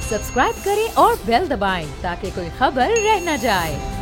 Subscribe करें और bell दबाएं ताकि कोई खबर रह न जाए।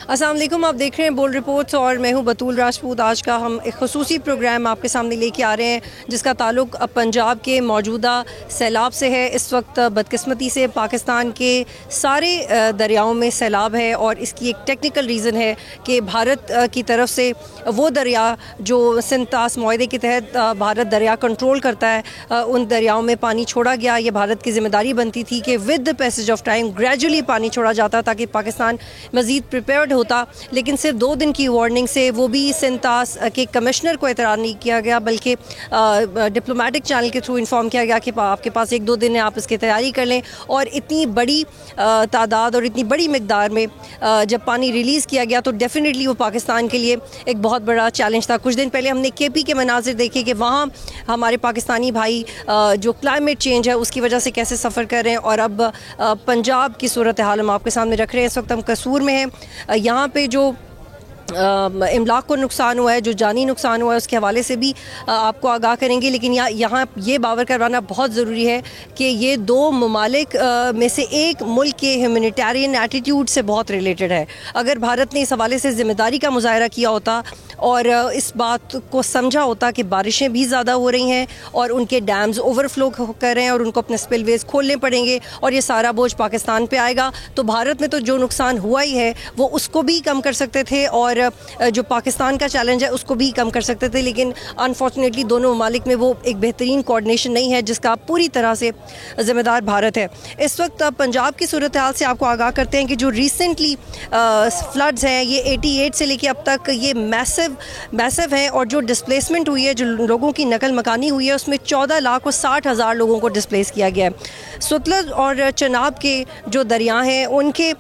अस्सलाम वालेकुम, आप देख रहे हैं बोल्ड रिपोर्ट्स और मैं हूं बतूल राजपूत। आज का हम एक खुसूसी प्रोग्राम आपके सामने लेके आ रहे हैं जिसका ताल्लुक पंजाब के मौजूदा सैलाब से है। इस वक्त बदकिस्मती से पाकिस्तान के सारे दरियाओं में सैलाब है और इसकी एक टेक्निकल रीज़न है कि भारत की तरफ से वो दरिया जो सिंतास मुआहदे के तहत भारत दरिया कंट्रोल करता है उन दरियाओं में पानी छोड़ा गया। ये भारत की ज़िम्मेदारी बनती थी कि with the passage of time gradually पानी छोड़ा जाता ताकि पाकिस्तान मज़ीद प्रिपेयर्ड होता, लेकिन सिर्फ 2 दिन की वार्निंग से वो भी सिंतास के कमिश्नर को एतराज़ नहीं किया गया बल्कि डिप्लोमेटिक चैनल के थ्रू इन्फॉर्म किया गया कि आपके पास 1-2 दिन है, आप इसकी तैयारी कर लें। और इतनी बड़ी तादाद और इतनी बड़ी मकदार में जब पानी रिलीज़ किया गया तो डेफिनेटली वो पाकिस्तान के लिए एक बहुत बड़ा चैलेंज था। कुछ दिन पहले हमने KP के मनाजिर देखे कि वहाँ हमारे पाकिस्तानी भाई जो क्लाइमेट चेंज है उसकी वजह से कैसे सफ़र कर रहे हैं। और अब पंजाब की सूरत हाल हम आपके सामने रख रहे हैं। इस वक्त हम कसूर में हैं। यहाँ पे जो इमलाक को नुकसान हुआ है, जो जानी नुकसान हुआ है, उसके हवाले से भी आपको आगाह करेंगे। लेकिन यहाँ ये बावर करवाना बहुत ज़रूरी है कि ये 2 ममालिक में से एक मुल्क के ह्यूमैनिटेरियन एटीट्यूड से बहुत रिलेटेड है। अगर भारत ने इस हवाले से ज़िम्मेदारी का मुजाहरा किया होता और इस बात को समझा होता कि बारिशें भी ज़्यादा हो रही हैं और उनके डैम्स ओवरफ्लो कर रहे हैं और उनको अपने स्पिलवेज खोलने पड़ेंगे और ये सारा बोझ पाकिस्तान पे आएगा, तो भारत में तो जो नुकसान हुआ ही है वो उसको भी कम कर सकते थे और जो पाकिस्तान का चैलेंज है उसको भी कम कर सकते थे। लेकिन अनफॉर्चुनेटली दोनों ममालिक में वो एक बेहतरीन कोऑर्डिनेशन नहीं है जिसका पूरी तरह से ज़िम्मेदार भारत है। इस वक्त पंजाब की सूरत हाल से आपको आगाह करते हैं कि जो रिसेंटली फ्लड्स हैं ये 88 से लेके अब तक ये मैसिव हैं और जो डिस्प्लेसमेंट हुई है, जो लोगों की नकल मकानी हुई है, उसमें 14,60,000 लोगों को डिस्प्लेस किया गया है। सतलुज और चनाब के जो दरिया हैं उनके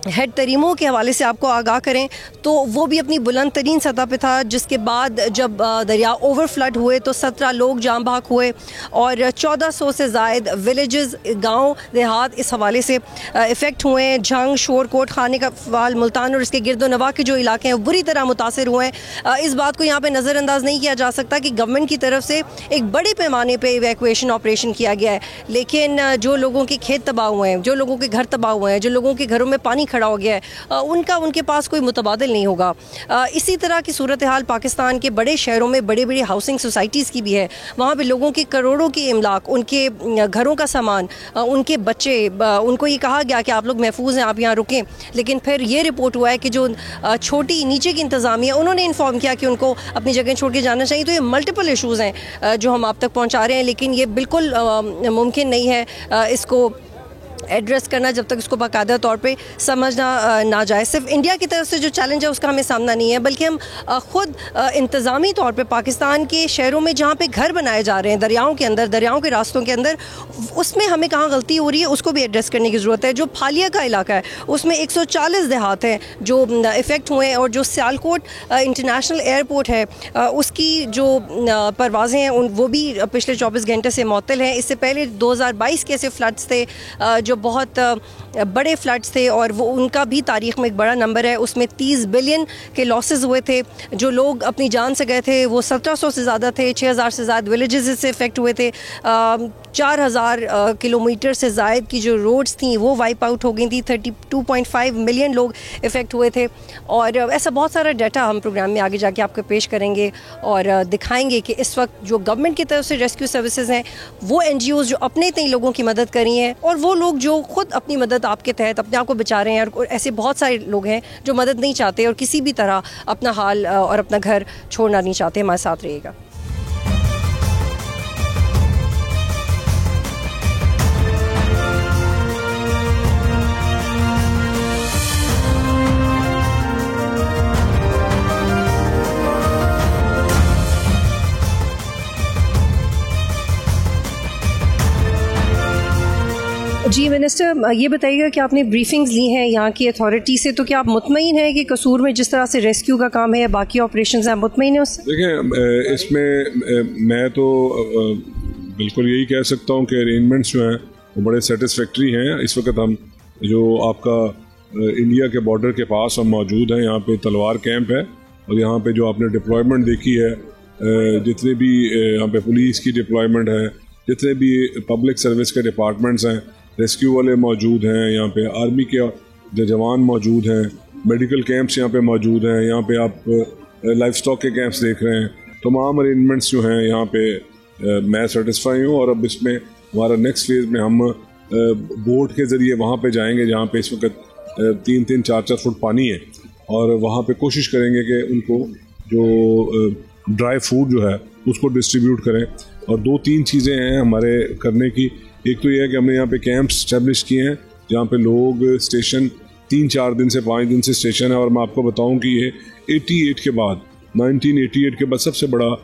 हेड तरीमों के हवाले से आपको आगाह करें तो वो भी अपनी बुलंद तरीन सतह पे था, जिसके बाद जब दरिया ओवर फ्लड हुए तो 17 लोग जान बहक हुए और 1400 से ज़ायद विलेजेस, गांव देहात इस हवाले से इफ़ेक्ट हुए हैं। झंग, शोरकोट, खाने का फाल, मुल्तान और इसके गिरदो नवा के जो इलाके हैं बुरी तरह मुतासर हुए हैं। इस बात को यहाँ पर नज़रअंदाज नहीं किया जा सकता कि गवर्नमेंट की तरफ से एक बड़े पैमाने पर इवैक्यूएशन ऑपरेशन किया गया है, लेकिन जो लोगों के खेत तबाह हुए हैं, जो लोगों के घर तबाह हुए हैं, जो लोगों के घरों में पानी खड़ा हो गया है, उनके पास कोई मुतबादिल नहीं होगा। इसी तरह की सूरत हाल पाकिस्तान के बड़े शहरों में बड़ी बड़ी हाउसिंग सोसाइटीज़ की भी है। वहाँ पे लोगों के करोड़ों के इमलाक, उनके घरों का सामान, उनके बच्चे, उनको ये कहा गया कि आप लोग महफूज हैं, आप यहाँ रुकें। लेकिन फिर ये रिपोर्ट हुआ है कि जो छोटी नीचे की इंतज़ामिया उन्होंने इन्फॉर्म किया कि उनको अपनी जगह छोड़ के जाना चाहिए। तो ये मल्टीपल इशूज़ हैं जो हम आप तक पहुँचा रहे हैं, लेकिन ये बिल्कुल मुमकिन नहीं है इसको एड्रेस करना जब तक इसको बाकायदा तौर पे समझना ना जाए। सिर्फ इंडिया की तरफ से जो चैलेंज है उसका हमें सामना नहीं है, बल्कि हम ख़ुद इंतज़ामी तौर पे पाकिस्तान के शहरों में जहाँ पे घर बनाए जा रहे हैं दरियाओं के अंदर, दरियाओं के रास्तों के अंदर, उसमें हमें कहाँ गलती हो रही है उसको भी एड्रेस करने की ज़रूरत है। जो फालिया का इलाका है उसमें 140 देहात हैं जो इफ़ेक्ट हुए हैं और जो सियालकोट इंटरनेशनल एयरपोर्ट है उसकी जो परवाज़ें हैं वो भी पिछले 24 घंटे से मुअत्तल हैं। इससे पहले 2022 के ऐसे फ्लड्स थे जो बहुत बड़े फ्लड्स थे और वो उनका भी तारीख़ में एक बड़ा नंबर है। उसमें 30 बिलियन के लॉसेस हुए थे। जो लोग अपनी जान से गए थे वो 1700 से ज़्यादा थे। 6000 से ज़्यादा विलेजेस इससे इफ़ेक्ट हुए थे। 4000 किलोमीटर से ज़ायद की जो रोड्स थी वो वाइप आउट हो गई थी। 32.5 मिलियन लोग इफ़ेक्ट हुए थे। और ऐसा बहुत सारा डाटा हम प्रोग्राम में आगे जाके आपको पेश करेंगे और दिखाएंगे कि इस वक्त जो गवर्नमेंट की तरफ से रेस्क्यू सर्विसेज हैं, वो NGOs जो अपने इतने लोगों की मदद कर रही हैं और वो लोग जो खुद अपनी मदद आपके तहत अपने आप को बचा रहे हैं, और ऐसे बहुत सारे लोग हैं जो मदद नहीं चाहते और किसी भी तरह अपना हाल और अपना घर छोड़ना नहीं चाहते। हमारे साथ रहिएगा। जी मिनिस्टर, ये बताइएगा कि आपने ब्रीफिंग्स ली हैं यहाँ की अथॉरिटी से, तो क्या आप मुतमईन हैं कि कसूर में जिस तरह से रेस्क्यू का काम है या बाकी ऑपरेशंस हैं, मुतमईन हैं उससे? देखें, इसमें मैं तो बिल्कुल यही कह सकता हूँ कि अरेंजमेंट्स जो हैं वो बड़े सेटिस्फैक्ट्री हैं। इस वक्त हम जो आपका इंडिया के बॉर्डर के पास हम मौजूद हैं, यहाँ पे तलवार कैंप है और यहाँ पे जो आपने डिप्लॉयमेंट देखी है, जितने भी यहाँ पे पुलिस की डिप्लॉयमेंट है, जितने भी पब्लिक सर्विस के डिपार्टमेंट्स हैं, रेस्क्यू वाले मौजूद हैं, यहाँ पे आर्मी के जो जवान मौजूद हैं, मेडिकल कैंप्स यहाँ पे मौजूद हैं, यहाँ पे आप लाइफ स्टॉक के कैंप्स देख रहे हैं। तमाम अरेंजमेंट्स जो हैं यहाँ पे मैं सेटिस्फाई हूँ। और अब इसमें हमारा नेक्स्ट फेज़ में हम बोट के ज़रिए वहाँ पे जाएंगे जहाँ पे इस वक्त 3-3, 4-4 फुट पानी है, और वहाँ पे कोशिश करेंगे कि उनको जो ड्राई फूड जो है उसको डिस्ट्रीब्यूट करें। और 2-3 चीज़ें हैं हमारे करने की। एक तो ये है कि हमने यहाँ पे कैंप्स स्टैब्लिश किए हैं जहाँ पे लोग स्टेशन 3-4 दिन से 5 दिन से स्टेशन है। और मैं आपको बताऊँ कि ये 1988 के बाद सबसे बड़ा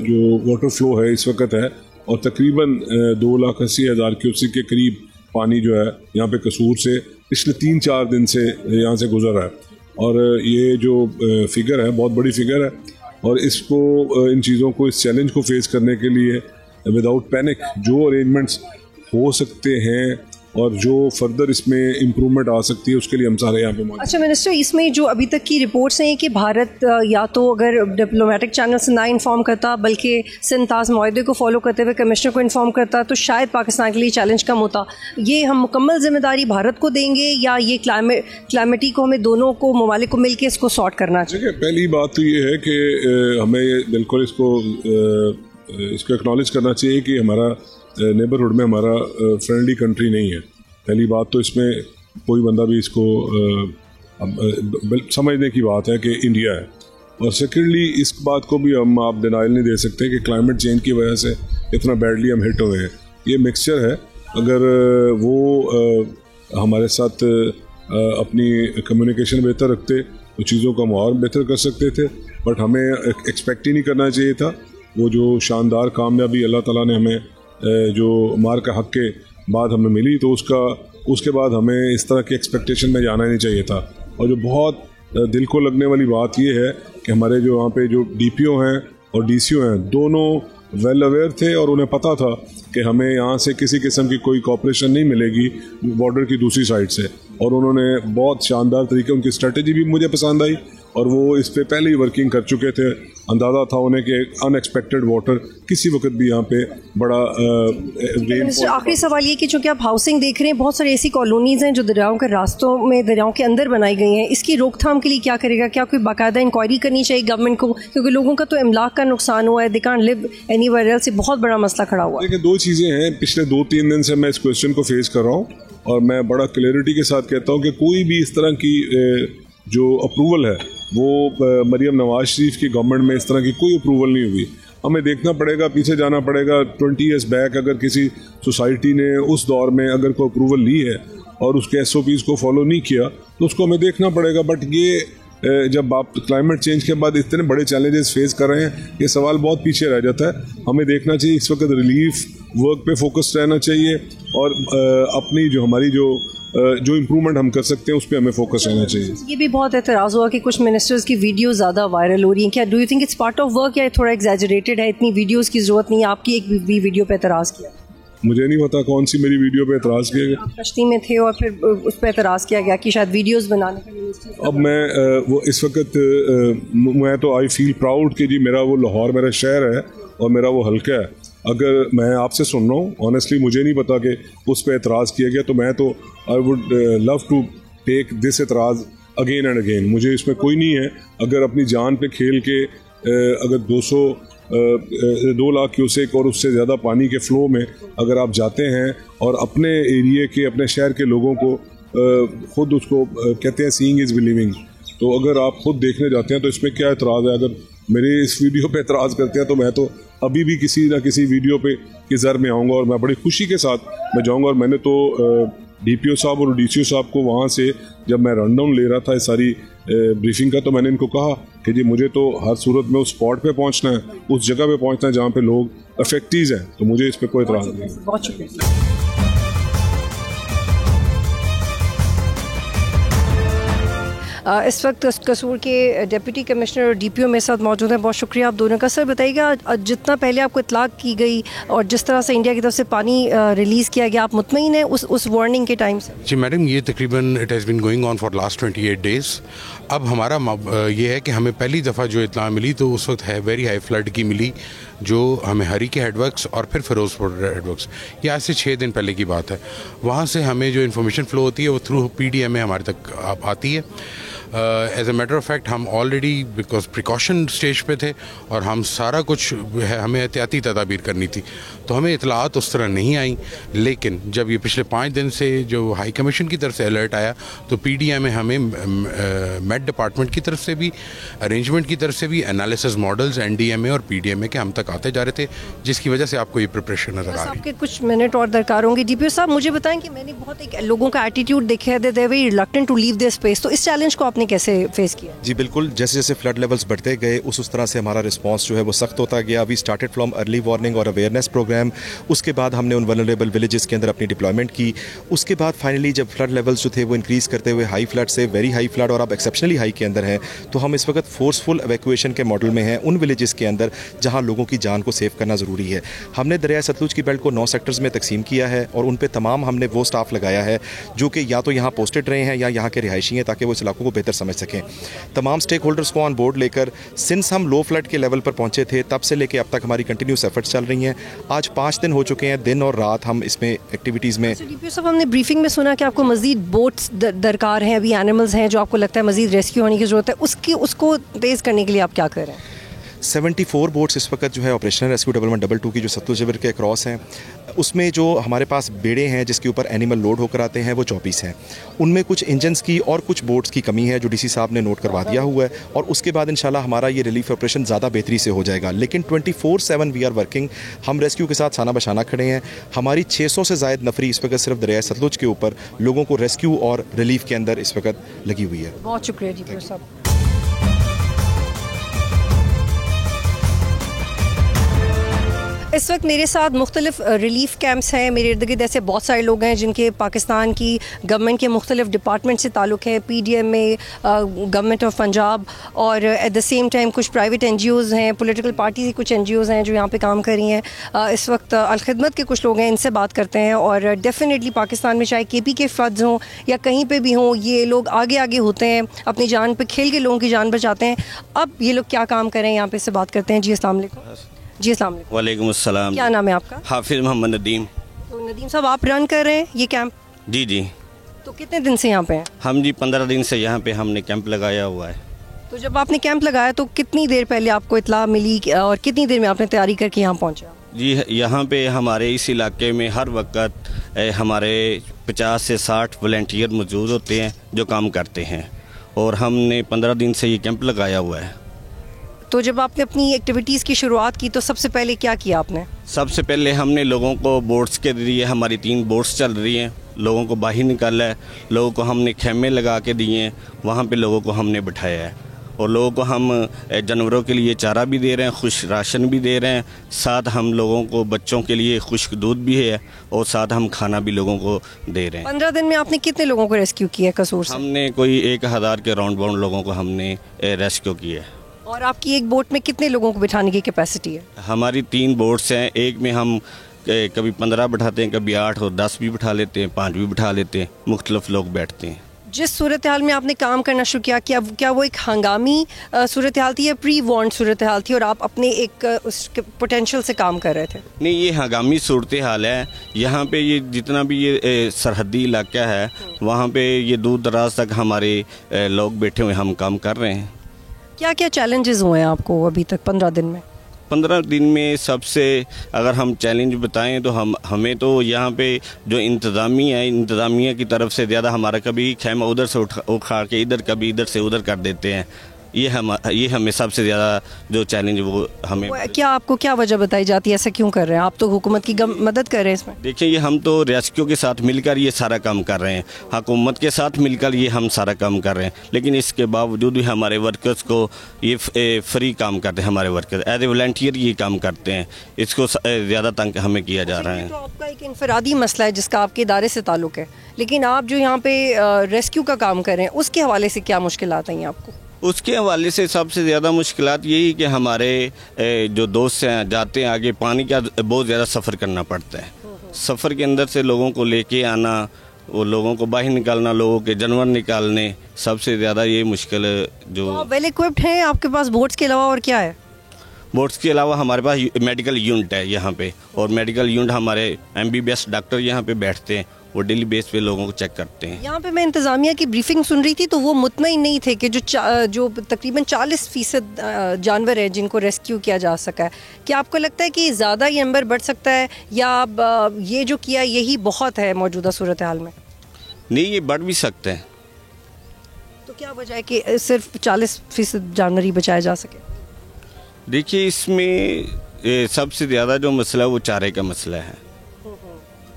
जो वाटर फ्लो है इस वक्त है, और तकरीबन 2,80,000 क्यूसेक के करीब पानी जो है यहाँ पे कसूर से पिछले 3-4 दिन से यहाँ से गुजर रहा है। और ये जो फिगर है बहुत बड़ी फिगर है, और इसको इन चीज़ों को, इस चैलेंज को फेस करने के लिए विदाउट पैनिक जो अरेंजमेंट्स हो सकते हैं और जो फर्दर इसमें इम्प्रूवमेंट आ सकती है उसके लिए हम सारे यहाँ पे मौजूद। अच्छा मिनिस्टर, इसमें जो अभी तक की रिपोर्ट्स हैं कि भारत या तो अगर डिप्लोमेटिक चैनल से ना इन्फॉर्म करता बल्कि सिंताज मुआहदे को फॉलो करते हुए कमिश्नर को इन्फॉर्म करता तो शायद पाकिस्तान के लिए चैलेंज कम होता। ये हम मुकम्मल जिम्मेदारी भारत को देंगे या ये क्लाइमेटी को हमें दोनों को ममालिक को मिल के इसको सॉर्ट करना चाहिए? पहली बात तो ये है कि हमें बिल्कुल इसको एक्नॉलेज करना चाहिए कि हमारा नेबरहुड में हमारा फ्रेंडली कंट्री नहीं है। पहली बात तो इसमें कोई बंदा भी इसको समझने की बात है कि इंडिया है। और सेकेंडली इस बात को भी हम आप डिनाइल नहीं दे सकते कि क्लाइमेट चेंज की वजह से इतना बैडली हम हिट हुए हैं। ये मिक्सचर है। अगर वो हमारे साथ अपनी कम्युनिकेशन बेहतर रखते तो चीज़ों का और बेहतर कर सकते थे, बट हमें एक्सपेक्ट ही नहीं करना चाहिए था। वो जो शानदार कामयाबी अल्लाह ताला ने हमें जो मार का हक के बाद हमें मिली, तो उसके बाद हमें इस तरह की एक्सपेक्टेशन में जाना नहीं चाहिए था। और जो बहुत दिल को लगने वाली बात ये है कि हमारे जो वहाँ पे जो DPO हैं और DCO हैं, दोनों वेल अवेयर थे और उन्हें पता था कि हमें यहाँ से किसी किस्म की कोई कॉपरेशन नहीं मिलेगी बॉर्डर की दूसरी साइड से। और उन्होंने बहुत शानदार तरीके, उनकी स्ट्रेटजी भी मुझे पसंद आई और वो इस पे पहले ही वर्किंग कर चुके थे। अंदाज़ा था उन्हें कि अनएक्सपेक्टेड वाटर किसी वक्त भी यहाँ पे बड़ा आखिरी सवाल ये कि चूँकि आप हाउसिंग देख रहे हैं, बहुत सारी ऐसी कॉलोनीज़ हैं जो दरियाओं के रास्तों में, दरियाओं के अंदर बनाई गई हैं। इसकी रोकथाम के लिए क्या करेगा? क्या कोई बाकायदा इंक्वायरी करनी चाहिए गवर्नमेंट को? क्योंकि लोगों का तो इमलाक का नुकसान हुआ है, they can't live anywhere else. बहुत बड़ा मसला खड़ा हुआ है। देखिए, 2 चीज़ें हैं। पिछले 2-3 दिन से मैं इस क्वेश्चन को फेस कर रहा हूँ और मैं बड़ा क्लैरिटी के साथ कहता हूँ कि कोई भी इस तरह की जो अप्रूवल है वो मरियम नवाज शरीफ की गवर्नमेंट में इस तरह की कोई अप्रूवल नहीं हुई। हमें देखना पड़ेगा, पीछे जाना पड़ेगा 20 ईयर्स बैक। अगर किसी सोसाइटी ने उस दौर में अगर कोई अप्रूवल ली है और उसके SOPs को फॉलो नहीं किया तो उसको हमें देखना पड़ेगा। बट ये जब आप क्लाइमेट चेंज के बाद इतने बड़े चैलेंजेस फेस कर रहे हैं, ये सवाल बहुत पीछे रह जाता है। हमें देखना चाहिए इस वक्त रिलीफ वर्क पे फोकस रहना चाहिए और अपनी जो हमारी जो इम्प्रूवमेंट हम कर सकते हैं उस पर हमें फोकस रहना चाहिए। ये भी बहुत एतराज़ हुआ कि कुछ मिनिस्टर्स की वीडियो ज़्यादा वायरल हो रही हैं। क्या do you think it's part of work या थोड़ा एग्जैजरेटेड है? इतनी वीडियोस की ज़रूरत नहीं है। आपकी एक भी वीडियो पे एतराज़ किया? मुझे नहीं पता कौन सी मेरी वीडियो पे एतराज़ किया गया। आप कश्ती में थे और फिर उस पर एतराज़ किया गया कि शायद वीडियोस बनाने का। अब मैं वो इस वक्त मैं तो आई फील प्राउड कि जी मेरा वो लाहौर मेरा शहर है और मेरा वो हल्का है। अगर मैं आपसे सुन रहा हूँ, ऑनेस्टली मुझे नहीं पता कि उस पर एतराज़ किया गया, तो मैं तो I would love to take this एतराज़ अगेन एंड अगेन। मुझे इसमें कोई नहीं है। अगर अपनी जान पे खेल के अगर 2 लाख क्यूसेक और उससे ज़्यादा पानी के फ़्लो में अगर आप जाते हैं और अपने एरिए के, अपने शहर के लोगों को ख़ुद उसको कहते हैं सीइंग इज़ बिलीविंग, तो अगर आप खुद देखने जाते हैं तो इसमें क्या एतराज़ है? अगर मेरे इस वीडियो पे एतराज़ करते हैं तो मैं तो अभी भी किसी ना किसी वीडियो पे की ज़र में आऊँगा और मैं बड़ी खुशी के साथ मैं जाऊँगा। और मैंने तो DPO साहब और DCO साहब को वहाँ से जब मैं रन डाउन ले रहा था इस सारी ब्रीफिंग का, तो मैंने इनको कहा कि जी मुझे तो हर सूरत में उस स्पॉट पे पहुँचना है, उस जगह पे पहुँचना है जहाँ पे लोग अफेक्टीज हैं, तो मुझे इस पर कोई एतराज़ नहीं है। बहुत शुक्रिया। इस वक्त कसूर के डिप्टी कमिश्नर और DPO मेरे साथ मौजूद हैं। बहुत शुक्रिया आप दोनों का। सर बताइएगा, जितना पहले आपको इतलाक की गई और जिस तरह से इंडिया की तरफ से पानी रिलीज़ किया गया, आप मुतमईन हैं उस वार्निंग के टाइम से? जी मैडम, ये तकरीबन it has been going on for last 28 days. अब हमारा ये है कि हमें पहली दफ़ा जो इतला मिली तो उस वक्त है वेरी हाई फ्लड की मिली, जो हमें हरी के हेडवर्क्स और फिर फिरोजपुर हेडवर्क्स, ये आज से 6 दिन पहले की बात है। वहाँ से हमें जो इन्फॉर्मेशन फ़्लो होती है वो थ्रू PDMA हमारे तक आती है। As a matter of fact हम ऑलरेडी बिकॉज प्रिकॉशन स्टेज पे थे और हम सारा कुछ है, हमें एहतियाती तदाबीर करनी थी, तो हमें इतलात उस तरह नहीं आई। लेकिन जब ये पिछले 5 दिन से जो हाई कमीशन की तरफ से अलर्ट आया तो PDMA हमें मेट डिपार्टमेंट की तरफ से भी, अरेंजमेंट की तरफ से भी एनालिसिस मॉडल्स NDMA और PDMA के हम तक आते जा रहे थे, जिसकी वजह से आपको ये प्रिपरेशन नज़र आ रही है। आपके कुछ मिनट और दरकार होंगे। DPO साहब मुझे बताएं कि मैंने बहुत एक लोगों का एटीट्यूड देखा है, they very reluctant to leave this space, तो इस चैलेंज को आपने कैसे फेस किया? जी बिल्कुल, जैसे जैसे फ्लड लेवल्स बढ़ते गए उस तरह से हमारा रिस्पांस जो है वो सख्त होता गया। We started from early warning और अवेयरनेस प्रोग्राम। उसके बाद हमने उन वल्नरेबल विलेजेस के अंदर अपनी डिप्लॉयमेंट की। उसके बाद फाइनली जब फ्लड लेवल्स जो थे वो इंक्रीज़ करते हुए हाई फ्लड से वेरी हाई फ्लड और अब एक्सेप्शनली हाई के अंदर हैं, तो हम इस वक्त फोर्सफुल एवैक्यूएशन के मॉडल में हैं उन विलेजेस के अंदर जहाँ लोगों की जान को सेव करना ज़रूरी है। हमने दरिया सतलुज की बेल्ट को 9 सेक्टर्स में तकसीम किया है और उन पर तमाम हमने वो स्टाफ लगाया है जो कि या तो यहाँ पोस्टेड रहे हैं या यहाँ के रिहायशी हैं, ताकि वो इस इलाकों को बेहतर समझ सकें। तमाम स्टेक होल्डर्स को ऑन बोर्ड लेकर सिंस हम लो फ्लड के लेवल पर पहुंचे थे तब से लेकर अब तक हमारी कंटिन्यूस एफर्ट्स चल रही हैं। आज 5 दिन हो चुके हैं, दिन और रात हम इसमें एक्टिविटीज़ में। DPO साहब, हमने ब्रीफिंग में सुना कि आपको मजीद बोट्स दरकार हैं, अभी एनिमल्स हैं जो आपको लगता है मजीद रेस्क्यू होने की ज़रूरत है, उसको तेज़ करने के लिए आप क्या कर रहे हैं? 74 बोट्स इस वक्त जो है ऑपरेशनल रेस्क्यू 1122 की जो सतलुज रिवर के क्रॉस हैं, उसमें जो हमारे पास बेड़े हैं जिसके ऊपर एनिमल लोड होकर आते हैं वो 24 हैं। उनमें कुछ इंजन्स की और कुछ बोट्स की कमी है जो DC साहब ने नोट करवा दिया हुआ है और उसके बाद इंशाल्लाह हमारा ये रिलीफ ऑपरेशन ज़्यादा बेहतरी से हो जाएगा। लेकिन 24/7 वी आर वर्किंग। हम रेस्क्यू के साथ साना बशाना खड़े हैं। हमारी 600 से ज़ायद नफरी इस वक्त सिर्फ दरिया सतलुज के ऊपर लोगों को रेस्क्यू और रिलीफ के अंदर इस वक्त लगी हुई है। बहुत शुक्रिया DPO साहब। इस वक्त मेरे साथ मुख्तलिफ रिलीफ कैंप्स हैं। मेरे इर्द गिर्द ऐसे बहुत सारे लोग हैं जिनके पाकिस्तान की गवर्नमेंट के मुख्तलिफ डिपार्टमेंट से ताल्लुक़ है, PDMA, गवर्नमेंट ऑफ पंजाब और एट द सेम टाइम कुछ प्राइवेट NGOs हैं, पॉलिटिकल पार्टी की कुछ NGOs हैं जो यहाँ पे काम कर रही हैं। इस वक्त अलखिदमत के कुछ लोग हैं, इनसे बात करते हैं। और डेफिनेटली पाकिस्तान में चाहे KP के फ्लड्स हों या कहीं पर भी हों, ये लोग आगे आगे होते हैं, अपनी जान पर खेल के लोगों की जान बचाते हैं। अब ये लोग क्या काम करें, यहाँ पे से बात करते हैं। जी अस्सलाम वालेकुम। जी अस्सलाम वालेकुम। वालेकुम अस्सलाम। क्या नाम है आपका? हाफिज मोहम्मद नदीम। तो नदीम साहब, आप रन कर रहे हैं ये कैंप? जी जी। तो कितने दिन से यहाँ पे हैं? हम जी 15 दिन से यहाँ पे हमने कैंप लगाया हुआ है। तो जब आपने कैंप लगाया तो कितनी देर पहले आपको इत्तला मिली और कितनी देर में आपने तैयारी करके यहाँ पहुँचे? जी यहाँ पे हमारे इस इलाके में हर वक्त हमारे 50 से 60 वॉलंटियर मौजूद होते हैं जो काम करते हैं और हमने 15 दिन से ये कैंप लगाया हुआ है। तो जब आपने अपनी एक्टिविटीज़ की शुरुआत की तो सबसे पहले क्या किया आपने? सबसे पहले हमने लोगों को बोट्स के जरिए, हमारी 3 बोट्स चल रही हैं, लोगों को बाहर निकाला है। लोगों को हमने खेमे लगा के दिए हैं, वहाँ पे लोगों को हमने बिठाया है और लोगों को हम जानवरों के लिए चारा भी दे रहे हैं, खुश्क राशन भी दे रहे हैं। साथ हम लोगों को बच्चों के लिए खुश्क दूध भी है और साथ हम खाना भी लोगों को दे रहे हैं। 15 दिन में आपने कितने लोगों को रेस्क्यू किया कसूर से? हमने कोई 1000 के राउंड बाउंड लोगों को हमने रेस्क्यू किया है। और आपकी एक बोट में कितने लोगों को बिठाने की कैपेसिटी है? हमारी 3 बोट्स हैं, एक में हम कभी 15 बिठाते हैं, कभी 8 और 10 भी बिठा लेते हैं, 5 भी बिठा लेते हैं, मुख्तलिफ लोग बैठते हैं। जिस सूरत हाल में आपने काम करना शुरू किया, क्या वो एक हंगामी सूरत हाल थी या प्री वार्न्ड सूरत हाल थी और आप अपने एक उसके पोटेंशियल से काम कर रहे थे? नहीं, ये हंगामी सूरत हाल है। यहाँ पे ये जितना भी ये सरहदी इलाका है वहाँ पे ये दूर दराज तक हमारे लोग बैठे हुए, हम काम कर रहे हैं। क्या क्या चैलेंजेस हुए हैं आपको अभी तक 15 दिन में? 15 दिन में सबसे अगर हम चैलेंज बताएं तो हमें तो यहाँ पे जो इंतज़ामिया की तरफ से ज़्यादा हमारा कभी खैमा उधर से उठा के इधर, कभी इधर से उधर कर देते हैं। ये हमें सबसे ज़्यादा जो चैलेंज वो हमें। क्या आपको क्या वजह बताई जाती है ऐसा क्यों कर रहे हैं आप? तो हुकूमत की मदद कर रहे हैं इसमें। देखिए, ये हम तो रेस्क्यू के साथ मिलकर ये सारा काम कर रहे हैं, हुकूमत के साथ मिलकर ये हम सारा काम कर रहे हैं, लेकिन इसके बावजूद भी हमारे वर्कर्स को ये फ्री काम करते हैं। हमारे वर्कर्स एज ए वॉलंटियर ये काम करते हैं, इसको ज़्यादा तंग हमें किया जा रहा है। तो आपका एक इनफरादी मसला है जिसका आपके इदारे से ताल्लुक़ है, लेकिन आप जो यहाँ पे रेस्क्यू का काम कर रहे हैं उसके हवाले से क्या मुश्किलात आई हैं आपको? उसके हवाले से सबसे ज़्यादा मुश्किलात यही कि हमारे जो दोस्त हैं जाते हैं आगे, पानी का बहुत ज़्यादा सफ़र करना पड़ता है। सफ़र के अंदर से लोगों को लेके आना, वो लोगों को बाहर निकालना, लोगों के जानवर निकालने, सबसे ज़्यादा ये मुश्किल जो। तो वेल इक्विप्ड हैं आपके पास बोट्स के अलावा और क्या है? बोट्स के अलावा हमारे पास मेडिकल यूनिट है यहाँ पे, और मेडिकल यूनिट हमारे MBBS डॉक्टर यहाँ पे बैठते हैं, वो डेली बेस पे लोगों को चेक करते हैं। यहाँ पे मैं इंतज़ामिया की ब्रीफिंग सुन रही थी तो वो मुतमईन नहीं थे कि जो तकरीबन 40% जानवर है जिनको रेस्क्यू किया जा सका है। क्या आपको लगता है कि ज़्यादा ये नंबर बढ़ सकता है, या ये जो किया यही बहुत है मौजूदा सूरत हाल में? नहीं, ये बढ़ भी सकते हैं। तो क्या वजह है कि सिर्फ 40% जानवर ही बचाया जा सके? देखिए, इसमें सबसे ज़्यादा जो मसला है वो चारे का मसला है।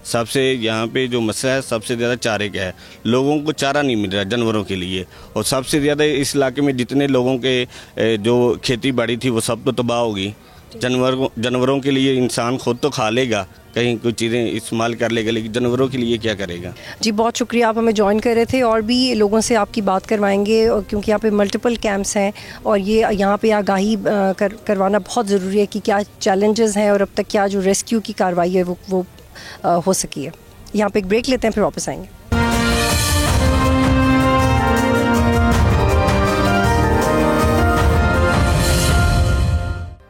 सबसे यहाँ पे जो मसला है सबसे ज़्यादा चारे का है। लोगों को चारा नहीं मिल रहा जानवरों के लिए, और सबसे ज़्यादा इस इलाके में जितने लोगों के जो खेती बाड़ी थी वो सब तो तबाह होगी। जानवरों के लिए इंसान खुद तो खा लेगा, कहीं कुछ चीज़ें इस्तेमाल कर लेगा, लेकिन जानवरों के लिए क्या करेगा। जी बहुत शुक्रिया, आप हमें ज्वाइन कर रहे थे, और भी लोगों से आपकी बात करवाएंगे क्योंकि यहाँ पे मल्टीपल कैंप्स हैं और ये यहाँ पे आगाही करवाना बहुत ज़रूरी है कि क्या चैलेंजेस हैं और अब तक क्या जो रेस्क्यू की कार्रवाई है वो हो सकी है। यहाँ पे एक ब्रेक लेते हैं, फिर वापस आएंगे।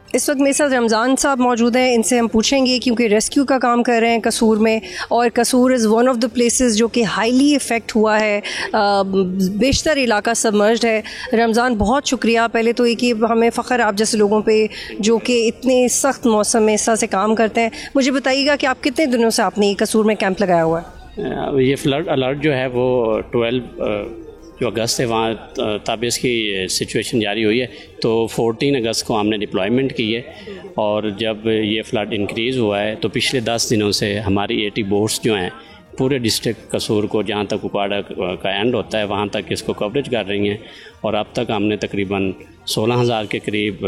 इस वक्त मेरे साथ रमज़ान साहब मौजूद हैं, इनसे हम पूछेंगे क्योंकि रेस्क्यू का काम कर रहे हैं कसूर में, और कसूर is one of the places जो कि हाईली इफ़ेक्ट हुआ है, बेशतर इलाका सबमर्ज्ड है। रमज़ान बहुत शुक्रिया, पहले तो ये कि हमें फ़ख्र आप जैसे लोगों पे जो कि इतने सख्त मौसम में इस तरह से काम करते हैं। मुझे बताइएगा कि आप कितने दिनों से आपने कसूर में कैंप लगाया हुआ है? ये फ्लड अलर्ट जो है वो 12 जो अगस्त है वहाँ तब इसकी सिचुएशन जारी हुई है, तो 14 अगस्त को हमने डिप्लॉयमेंट की है, और जब ये फ्लड इंक्रीज़ हुआ है तो पिछले 10 दिनों से हमारी 80 बोट्स जो हैं पूरे डिस्ट्रिक्ट कसूर को, जहाँ तक कुपवाड़ा का एंड होता है वहाँ तक इसको कवरेज कर रही हैं, और अब तक हमने तकरीबन 16,000 के करीब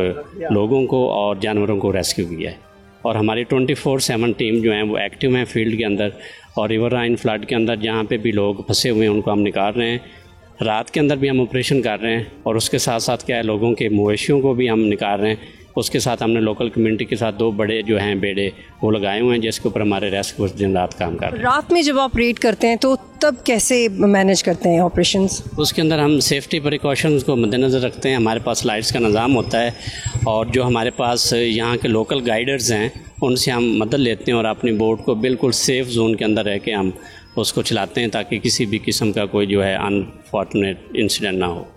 लोगों को और जानवरों को रेस्क्यू किया है। और हमारी 24/7 टीम जो है वो एक्टिव हैं फील्ड के अंदर, और रिवर राइन फ्लड के अंदर जहाँ पे भी लोग फंसे हुए हैं उनको हम निकाल रहे हैं। रात के अंदर भी हम ऑपरेशन कर रहे हैं, और उसके साथ साथ क्या है लोगों के मवेशियों को भी हम निकाल रहे हैं। उसके साथ हमने लोकल कम्युनिटी के साथ 2 बड़े जो हैं बेड़े वो लगाए हुए हैं जिसके ऊपर हमारे रेस्क्यू दिन रात काम कर रहे हैं। रात में जब आप रेड करते हैं तो तब कैसे मैनेज करते हैं ऑपरेशंस? उसके अंदर हम सेफ्टी प्रिकॉशंस को मद्देनज़र रखते हैं। हमारे पास लाइट्स का निज़ाम होता है, और जो हमारे पास यहाँ के लोकल गाइडर्स हैं उनसे हम मदद लेते हैं, और अपनी बोट को बिल्कुल सेफ़ जोन के अंदर रह के हम उसको चलाते हैं ताकि किसी भी किस्म का कोई जो है अनफॉर्चुनेट इंसिडेंट ना हो।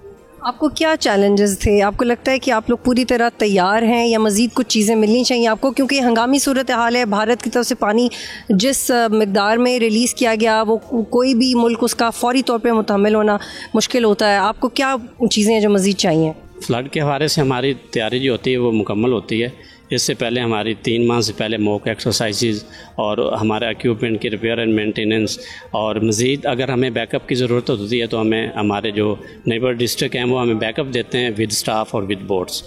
आपको क्या चैलेंजेस थे? आपको लगता है कि आप लोग पूरी तरह तैयार हैं या मज़ीद कुछ चीज़ें मिलनी चाहिए आपको? क्योंकि हंगामी सूरत हाल है, भारत की तरफ से पानी जिस मिकदार में रिलीज़ किया गया वो कोई भी मुल्क उसका फ़ौरी तौर पे मुतहम्मिल होना मुश्किल होता है। आपको क्या चीज़ें हैं जो मज़ीद चाहिए? फ्लड के हवाले से हमारी तैयारी जो होती है वो मुकम्मल होती है। इससे पहले हमारी 3 माह से पहले मॉक एक्सरसाइजेज और हमारे इक्विपमेंट की रिपेयर एंड मेंटेनेंस, और मज़ीद अगर हमें बैकअप की ज़रूरत होती है तो हमें हमारे जो नेबर डिस्ट्रिक्ट हैं वो हमें बैकअप देते हैं विद स्टाफ और विद बोट्स।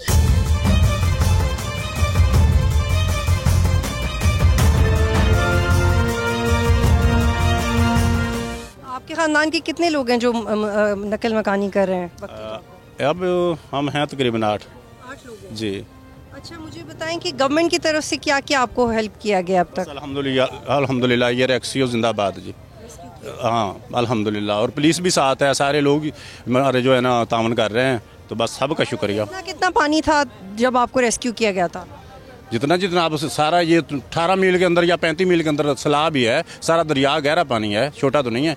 आपके ख़ानदान के कितने लोग हैं जो नकल मकानी कर रहे हैं? अब हम हैं तकरीबन 8 लोग जी। अच्छा, मुझे बताएं कि गवर्नमेंट की तरफ से क्या क्या आपको हेल्प किया गया अब तक? अल्हम्दुलिल्लाह ये रेस्क्यू जिंदाबाद जी। हाँ अल्हम्दुलिल्लाह, और पुलिस भी साथ है, सारे लोग हमारे जो है ना तावन कर रहे हैं, तो बस सबका शुक्रिया। कितना पानी था जब आपको रेस्क्यू किया गया था? जितना आप सारा ये 18 मील के अंदर या 35 मील के अंदर सैलाब भी है, सारा दरिया गहरा पानी है, छोटा तो नहीं है।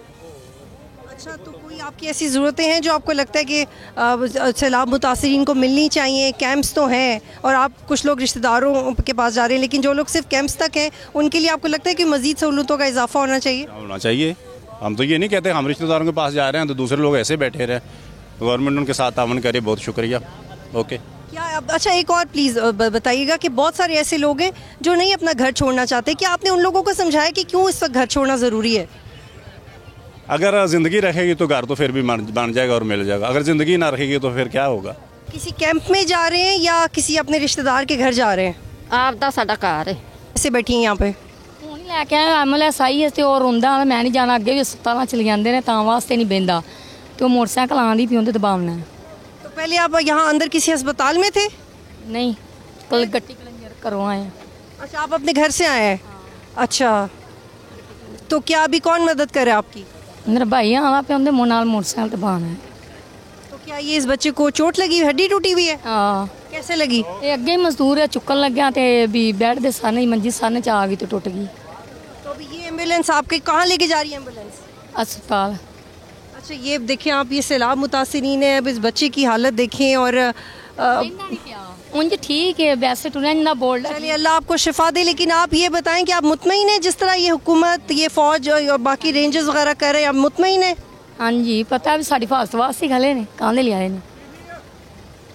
अच्छा, तो कोई आपकी ऐसी ज़रूरतें हैं जो आपको लगता है कि सैलाब मुतासिरीन को मिलनी चाहिए? कैंप्स तो हैं और आप कुछ लोग रिश्तेदारों के पास जा रहे हैं, लेकिन जो लोग सिर्फ कैंप्स तक हैं उनके लिए आपको लगता है कि मज़ीद सहूलतों का इजाफा होना चाहिए? होना चाहिए। हम तो ये नहीं कहते हम रिश्तेदारों के पास जा रहे हैं तो दूसरे लोग ऐसे बैठे रहे, गवर्नमेंट उनके साथ तावन करे, बहुत शुक्रिया। ओके। क्या अच्छा एक और प्लीज़ बताइएगा कि बहुत सारे ऐसे लोग हैं जो नहीं अपना घर छोड़ना चाहते, क्या आपने उन लोगों को समझाया कि क्यों इस वक्त घर छोड़ना ज़रूरी है? अगर ज़िंदगी रहेगी तो घर तो फिर भी बन जाएगा और मिल जाएगा, अगर ज़िंदगी ना रहेगी तो फिर क्या होगा? किसी कैंप में जा रहे हैं या किसी अपने रिश्तेदार के घर जा रहे हैं? आप दा साडा घर है। ऐसे बैठी हैं यहाँ पे? ਹੁਣ ਲੈ ਕੇ ਆਇਆ ਐਮਐਲਐਸ ਆਈ ਹੈ ਤੇ ਉਹ ਰੋਂਦਾ ਮੈਂ ਨਹੀਂ ਜਾਣਾ, ਅੱਗੇ ਵੀ ਹਸਪਤਾਲਾਂ ਚਲੇ ਜਾਂਦੇ ਨੇ ਤਾਂ ਵਾਸਤੇ ਨਹੀਂ ਬਹਿੰਦਾ ਤੇ ਉਹ ਮੋਟਰਸਾਈਕਲ ਆਂਦੀ ਪਈ ਉਹਦੇ ਦਬਾਅ ਨਾਲ। तो पहले आप यहाँ अंदर किसी अस्पताल में थे? नहीं, कल गट्टी कलंजर करवा आए हैं। अच्छा, आप अपने घर से आए हैं? अच्छा, तो क्या अभी कौन मदद करे आपकी? मेरा भाई आवा पे उनके नाल मोटरसाइकिल दबाअ है। तो क्या ये इस बच्चे को चोट लगी, हड्डी टूटी हुई है? हाँ। कैसे लगी? ये अगे ही मजदूर है, चुकन लग्या ते भी बेड दे सामने मंजी सामने च आ गई तो टुट गई। तो अभी ये एम्बुलेंस आपके कहाँ लेके जा रही है एम्बुलेंस? अस्पताल। अच्छा, ये देखें आप, ये सैलाब मुतासिरीन है, अब इस बच्चे की हालत देखें और उनके ठीक है, वैसे टूरेंदा बोल्ड। चलिए अल्लाह आपको शिफा दे, लेकिन आप ये बताएं कि आप मुतमईन हैं जिस तरह ये हुकूमत, ये फौज और बाकी रेंजर्स वगैरह कर रहे हैं, आप मुतमईन हैं? हाँ जी, पता है साड़ी फास्ट वास्ते खले ने कहाँ ले आए ने।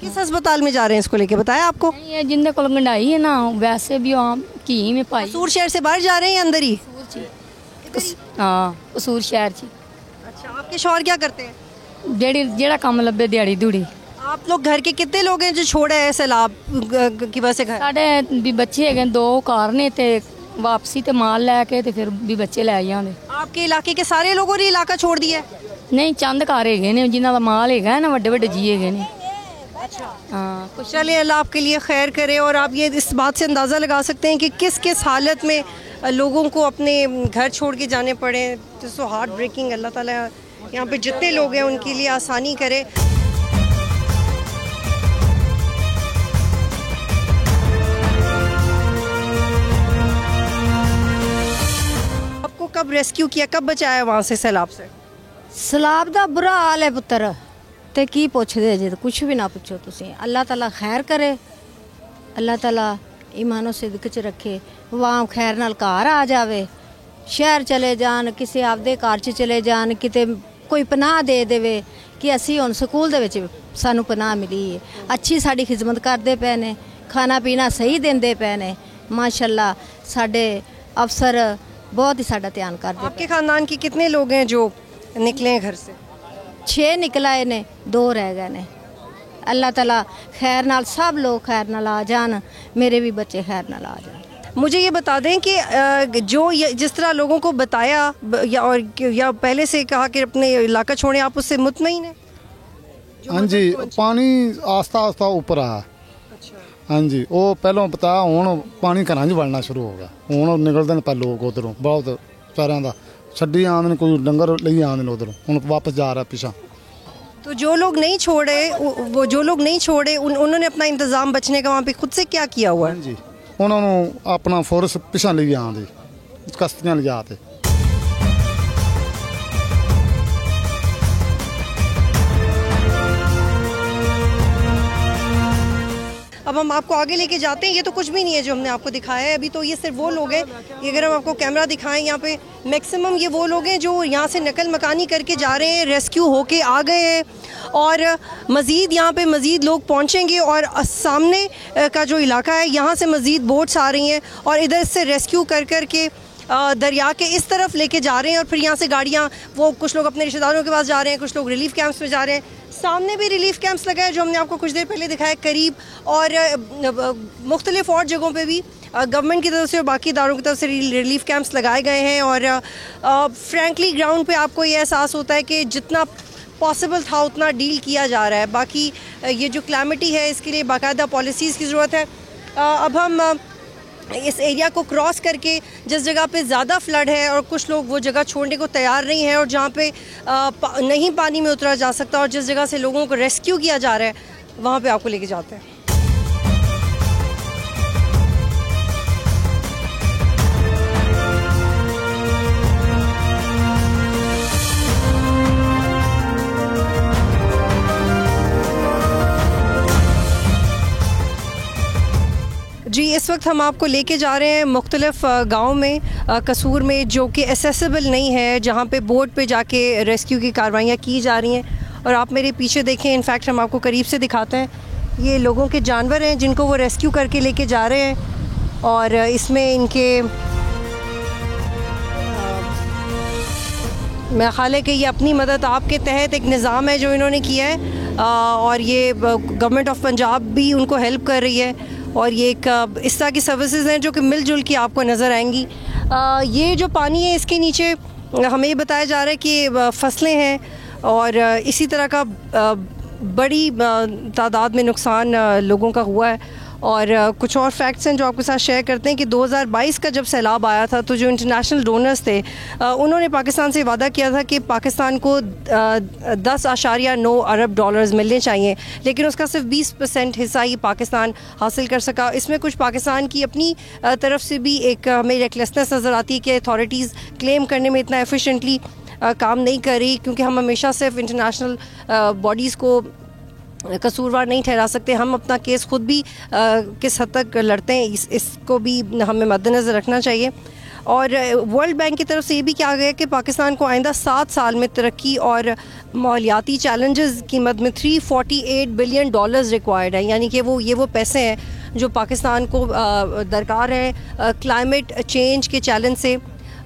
किस अस्पताल में जा रहे हैं इसको लेके, बताया आपको? ये जिंदे को गंढाई है ना, वैसे भी आम की में पाई। कसूर शहर से बाहर जा रहे हैं या अंदर ही? हाँ, कसूर शहर ची। अच्छा, आपके शौहर क्या करते हैं? जेड़ा काम लब्बे दिहाड़ी दूड़ी। आप लोग घर के कितने लोग हैं जो छोड़े हैं सैलाब की वजह से घर? साढ़े भी बच्चे है, 2 कार ने ते वापसी ते माल लैके ते फिर भी बच्चे लै जाते। आपके इलाके के सारे लोगों ने इलाका छोड़ दिया है? नहीं, चंद कार है ने जिन्हों का माल है ना, वड्डे वड्डे जी है ने। हाँ, चलिए अल्लाह आपके लिए खैर करे। और आप ये इस बात से अंदाज़ा लगा सकते हैं कि किस किस हालत में लोगों को अपने घर छोड़ के जाने पड़े। So heart breaking. अल्लाह ताला यहाँ पे जितने लोग हैं उनके लिए आसानी करे। आपको कब रेस्क्यू किया, कब बचाया वहाँ से सैलाब से? सैलाब दा बुरा हाल है पुत्र, ते की पुछदे जे, कुछ भी ना पुछो तुसी। अल्लाह ताला खैर करे, अल्लाह ताला ईमानो सिद्क च रखे, वहाँ खैर नाल घर आ जावे, शहर चले जान, किसी आपदे घर च चले जान, किते कोई पनाह दे देवे कि असी हुण स्कूल दे विच सानू पनाह मिली है, अच्छी साडी खिदमत करदे पे ने, खाना पीना सही देंदे पे ने, माशाअल्लाह साडे अफसर बहुत ही साडा ध्यान करदे। आपके खानदान के कितने लोग हैं जो निकले हैं घर से? 6 निकलाए ने, 2 रह गए ने। अल्लाह ताला खैर नाल सब लोग खैर नाल आ जान, मेरे भी बच्चे खैर नाल आ जान। मुझे ये बता दें कि जो जिस तरह लोगों को बताया या पहले से कहा कि अपने इलाका छोड़ें, आप उससे मुतमईन हैं? हाँ जी, पानी आस्ता आस्ता ऊपर आया। हाँ जी, वो पहलों बताया, हुण पानी घरां च वड़ना शुरू हो गया, हुण निकलते हैं लोग उधरों, बहुत सारे का छड्डी आंदे, कोई डंगर ले आंदे उधरों, हुण वापस जा रहा पिछा। तो जो लोग नहीं छोड़े, वो जो लोग नहीं छोड़े उन्होंने अपना इंतज़ाम बचने का वहाँ पे खुद से क्या किया हुआ है? जी, उन्होंने अपना फोर्स पिछा ले आंदे, कश्तियाँ ले आते। अब हम आपको आगे लेके जाते हैं। ये तो कुछ भी नहीं है जो हमने आपको दिखाया है अभी, तो ये सिर्फ वो लोग हैं। ये अगर हम आपको कैमरा दिखाएं, यहाँ पे मैक्सिमम ये वो लोग हैं जो यहाँ से नकल मकानी करके जा रहे हैं, रेस्क्यू होके आ गए हैं और मज़ीद यहाँ पे मज़ीद लोग पहुँचेंगे और सामने का जो इलाका है यहाँ से मज़ीद बोट्स आ रही हैं और इधर से रेस्क्यू कर कर के दरिया के इस तरफ लेके जा रहे हैं और फिर यहाँ से गाड़ियाँ, वो कुछ लोग अपने रिश्तेदारों के पास जा रहे हैं, कुछ लोग रिलीफ कैंप्स में जा रहे हैं। सामने भी रिलीफ कैंप्स लगाए जो हमने आपको कुछ देर पहले दिखाया करीब, और मुख्तलिफ और जगहों पे भी गवर्नमेंट की तरफ से और बाकी इदारों की तरफ से रिलीफ कैंप्स लगाए गए हैं। और फ्रैंकली ग्राउंड पे आपको ये एहसास होता है कि जितना पॉसिबल था उतना डील किया जा रहा है। बाकी ये जो क्लैमिटी है इसके लिए बाकायदा पॉलिसीज़ की ज़रूरत है। अब हम इस एरिया को क्रॉस करके जिस जगह पे ज़्यादा फ्लड है और कुछ लोग वो जगह छोड़ने को तैयार नहीं हैं और जहाँ पे नहीं पानी में उतरा जा सकता और जिस जगह से लोगों को रेस्क्यू किया जा रहा है, वहाँ पे आपको लेके जाते हैं। जी, इस वक्त हम आपको लेके जा रहे हैं मुख्तलिफ गाँव में, कसूर में, जो कि एसेसिबल नहीं है, जहाँ पे बोट पे जाके रेस्क्यू की कार्रवाइयाँ की जा रही हैं। और आप मेरे पीछे देखें, इनफैक्ट हम आपको करीब से दिखाते हैं, ये लोगों के जानवर हैं जिनको वो रेस्क्यू करके लेके जा रहे हैं। और इसमें इनके मेरा ख्याल है कि ये अपनी मदद आपके तहत एक निज़ाम है जो इन्होंने किया है, और ये गवर्नमेंट ऑफ पंजाब भी उनको हेल्प कर रही है, और ये एक इस तरह की सर्विसेज हैं जो कि मिलजुल के आपको नज़र आएंगी। ये जो पानी है इसके नीचे हमें ये बताया जा रहा है कि फसलें हैं, और इसी तरह का बड़ी तादाद में नुकसान लोगों का हुआ है। और कुछ और फैक्ट्स हैं जो आपके साथ शेयर करते हैं कि 2022 का जब सैलाब आया था तो जो इंटरनेशनल डोनर्स थे उन्होंने पाकिस्तान से वादा किया था कि पाकिस्तान को 10.9 अरब डॉलर्स मिलने चाहिए, लेकिन उसका सिर्फ 20% हिस्सा ही पाकिस्तान हासिल कर सका। इसमें कुछ पाकिस्तान की अपनी तरफ से भी एक हमें रेकलेसनेस नज़र आती है कि अथॉरिटीज़ क्लेम करने में इतना एफिशिएंटली काम नहीं कर रही, क्योंकि हम हमेशा सिर्फ इंटरनेशनल बॉडीज़ को कसूरवार नहीं ठहरा सकते। हम अपना केस खुद भी किस हद तक लड़ते हैं इसको भी हमें मद्देनज़र रखना चाहिए। और वर्ल्ड बैंक की तरफ से ये भी कहा गया कि पाकिस्तान को आइंदा 7 साल में तरक्की और मालियाती चैलेंजेस की मद में $348 बिलियन रिक्वायर्ड है, यानी कि वो पैसे हैं जो पाकिस्तान को दरकार है क्लाइमेट चेंज के चैलेंज से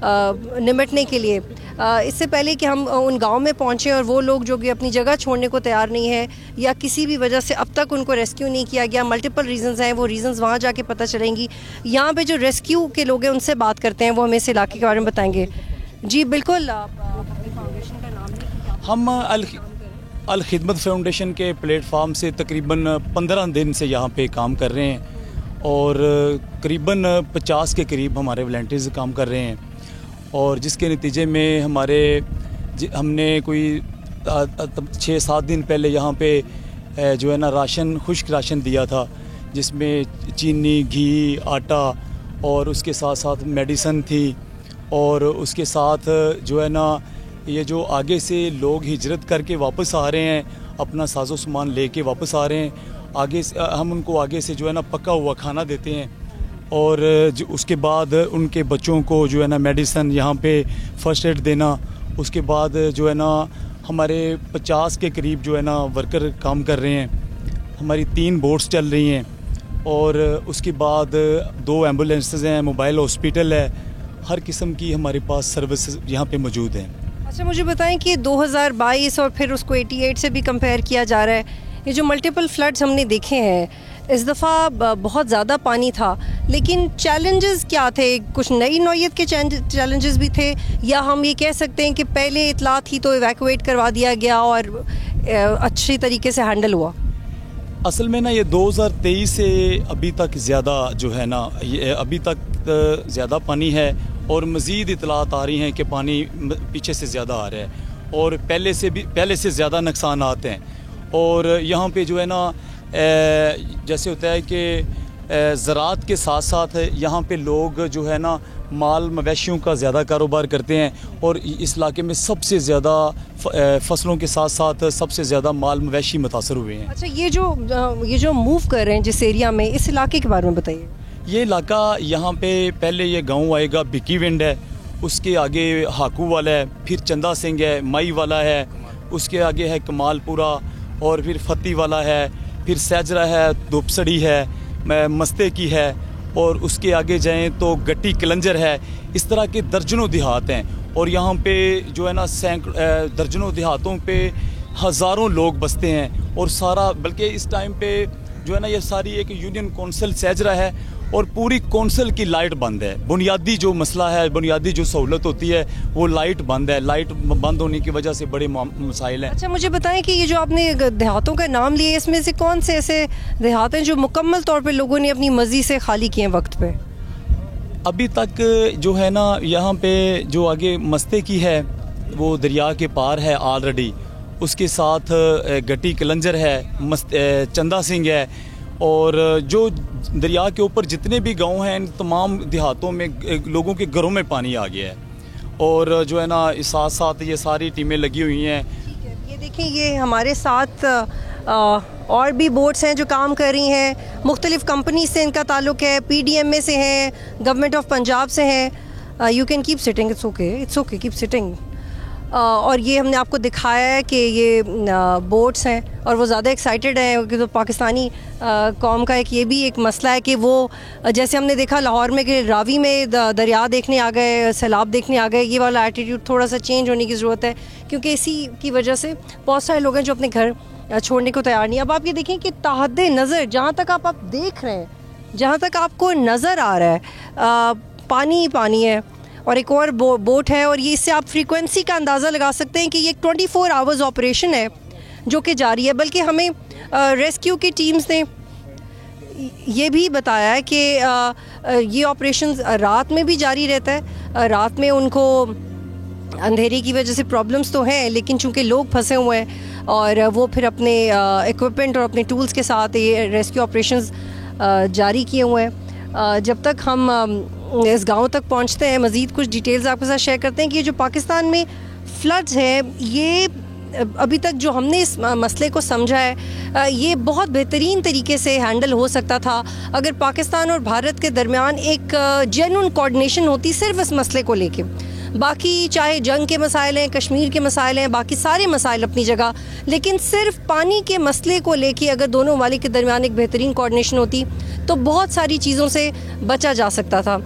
निमटने के लिए। इससे पहले कि हम उन गांव में पहुंचे और वो लोग जो कि अपनी जगह छोड़ने को तैयार नहीं है या किसी भी वजह से अब तक उनको रेस्क्यू नहीं किया गया, मल्टीपल रीजंस हैं, वो रीजंस वहाँ जाके पता चलेंगी। यहाँ पे जो रेस्क्यू के लोग हैं उनसे बात करते हैं, वो हमें इस इलाके के बारे में बताएंगे। जी बिल्कुल, अपनी फाउंडेशन का नाम? हम अल खिदमत फाउंडेशन के प्लेटफार्म से तकरीबन 15 दिन से यहाँ पे काम कर रहे हैं, और करीबन 50 के करीब हमारे वॉलंटियर्स काम कर रहे हैं, और जिसके नतीजे में हमने कोई 6-7 दिन पहले यहाँ पे जो है ना खुश्क राशन दिया था, जिसमें चीनी, घी, आटा और उसके साथ साथ मेडिसन थी, और उसके साथ जो है ना ये जो आगे से लोग हिजरत करके वापस आ रहे हैं, अपना साजो सामान लेके वापस आ रहे हैं, आगे से हम उनको आगे से जो है ना पका हुआ खाना देते हैं, और उसके बाद उनके बच्चों को जो है ना मेडिसन यहाँ पे फर्स्ट एड देना। उसके बाद जो है ना हमारे 50 के करीब जो है ना वर्कर काम कर रहे हैं, हमारी 3 बोट्स चल रही हैं, और उसके बाद 2 एम्बुलेंसेस हैं, मोबाइल हॉस्पिटल है, हर किस्म की हमारे पास सर्विसेज यहाँ पे मौजूद हैं। अच्छा, मुझे बताएं कि 2022 और फिर उसको 88 से भी कंपेयर किया जा रहा है, ये जो मल्टीपल फ्लड्स हमने देखे हैं, इस दफ़ा बहुत ज़्यादा पानी था, लेकिन चैलेंजेस क्या थे? कुछ नई नौयत के चैलेंजेस भी थे, या हम ये कह सकते हैं कि पहले इतला थी तो इवैक्यूएट करवा दिया गया और अच्छी तरीके से हैंडल हुआ? असल में ना ये 2023 से अभी तक ज़्यादा जो है ना, ये अभी तक ज़्यादा पानी है, और मज़ीद इतलात आ रही हैं कि पानी पीछे से ज़्यादा आ रहा है, और पहले से ज़्यादा नुकसान आते हैं। और यहाँ पे जो है ना जैसे होता है कि ज़राअत के साथ साथ यहाँ पे लोग जो है ना माल मवेशियों का ज़्यादा कारोबार करते हैं, और इस इलाके में सबसे ज़्यादा फसलों के साथ साथ सबसे ज़्यादा माल मवेशी मुतासर हुए हैं। अच्छा, ये जो मूव कर रहे हैं जिस एरिया में, इस इलाके के बारे में बताइए। ये इलाका यहाँ पे पहले ये गांव आएगा, बिकी विंड है, उसके आगे हाकू वाला है, फिर चंदा सिंह है, माई वाला है, उसके आगे है कमालपुरा, और फिर फती वाला है, फिर सैजरा है, दुपसड़ी है, मस्ते की है, और उसके आगे जाएं तो गट्टी कलंजर है। इस तरह के दर्जनों देहात हैं, और यहाँ पे जो है ना दर्जनों देहातों पे हज़ारों लोग बसते हैं, और सारा बल्कि इस टाइम पे जो है ना ये सारी एक यूनियन कौंसिल सैजरा है, और पूरी कौंसिल की लाइट बंद है। बुनियादी जो मसला है, बुनियादी जो सहूलत होती है, वो लाइट बंद है। लाइट बंद होने की वजह से बड़े मसाइल हैं। अच्छा, मुझे बताएं कि ये जो आपने देहातों का नाम लिए, इसमें से कौन से ऐसे देहात हैं जो मुकम्मल तौर पे लोगों ने अपनी मर्जी से खाली किए हैं वक्त पे? अभी तक जो है ना यहाँ पे जो आगे मस्ते की है वो दरिया के पार है ऑलरेडी, उसके साथ गट्टी कलंजर है, चंदा सिंह है, और जो दरिया के ऊपर जितने भी गांव हैं, इन तमाम देहातों में लोगों के घरों में पानी आ गया है, और जो है ना इस साथ साथ ये सारी टीमें लगी हुई हैं। ये देखिए, ये हमारे साथ और भी बोट्स हैं जो काम कर रही हैं, मुख्तलिफ कंपनी से इनका ताल्लुक़ है, PDMA से हैं, गवर्नमेंट ऑफ पंजाब से हैं। You can keep sitting, it's okay keep sitting. और ये हमने आपको दिखाया है कि ये बोट्स हैं और वो ज़्यादा एक्साइटेड हैं क्योंकि तो पाकिस्तानी कौम का एक ये भी एक मसला है कि वो जैसे हमने देखा लाहौर में कि रावी में दरिया देखने आ गए, सैलाब देखने आ गए, ये वाला एटीट्यूड थोड़ा सा चेंज होने की ज़रूरत है क्योंकि इसी की वजह से बहुत सारे लोग हैं जो अपने घर छोड़ने को तैयार नहीं। अब आप ये देखें कि ताहद्दे नज़र जहाँ तक आप देख रहे हैं, जहाँ तक आपको नज़र आ रहा है पानी ही पानी है और एक और बोट है और ये इससे आप फ्रीक्वेंसी का अंदाज़ा लगा सकते हैं कि ये 24 आवर्स ऑपरेशन है जो कि जारी है। बल्कि हमें रेस्क्यू की टीम्स ने ये भी बताया है कि ये ऑपरेशन रात में भी जारी रहता है। रात में उनको अंधेरे की वजह से प्रॉब्लम्स तो हैं लेकिन चूंकि लोग फंसे हुए हैं और वो फिर अपने इक्विपमेंट और अपने टूल्स के साथ ये रेस्क्यू ऑपरेशंस जारी किए हुए हैं। जब तक हम इस गांव तक पहुंचते हैं मज़ीद कुछ डिटेल्स आपके साथ शेयर करते हैं कि ये जो पाकिस्तान में फ्लड्स है ये अभी तक जो हमने इस मसले को समझा है ये बहुत बेहतरीन तरीके से हैंडल हो सकता था अगर पाकिस्तान और भारत के दरमियान एक जेन्युइन कोऑर्डिनेशन होती सिर्फ इस मसले को लेके। बाकी चाहे जंग के मसाइल हैं, कश्मीर के मसाइल हैं, बाकी सारे मसाइल अपनी जगह, लेकिन सिर्फ पानी के मसले को लेके अगर दोनों ममालिक के दरमियान एक बेहतरीन कोऑर्डिनेशन होती तो बहुत सारी चीज़ों से बचा जा सकता था।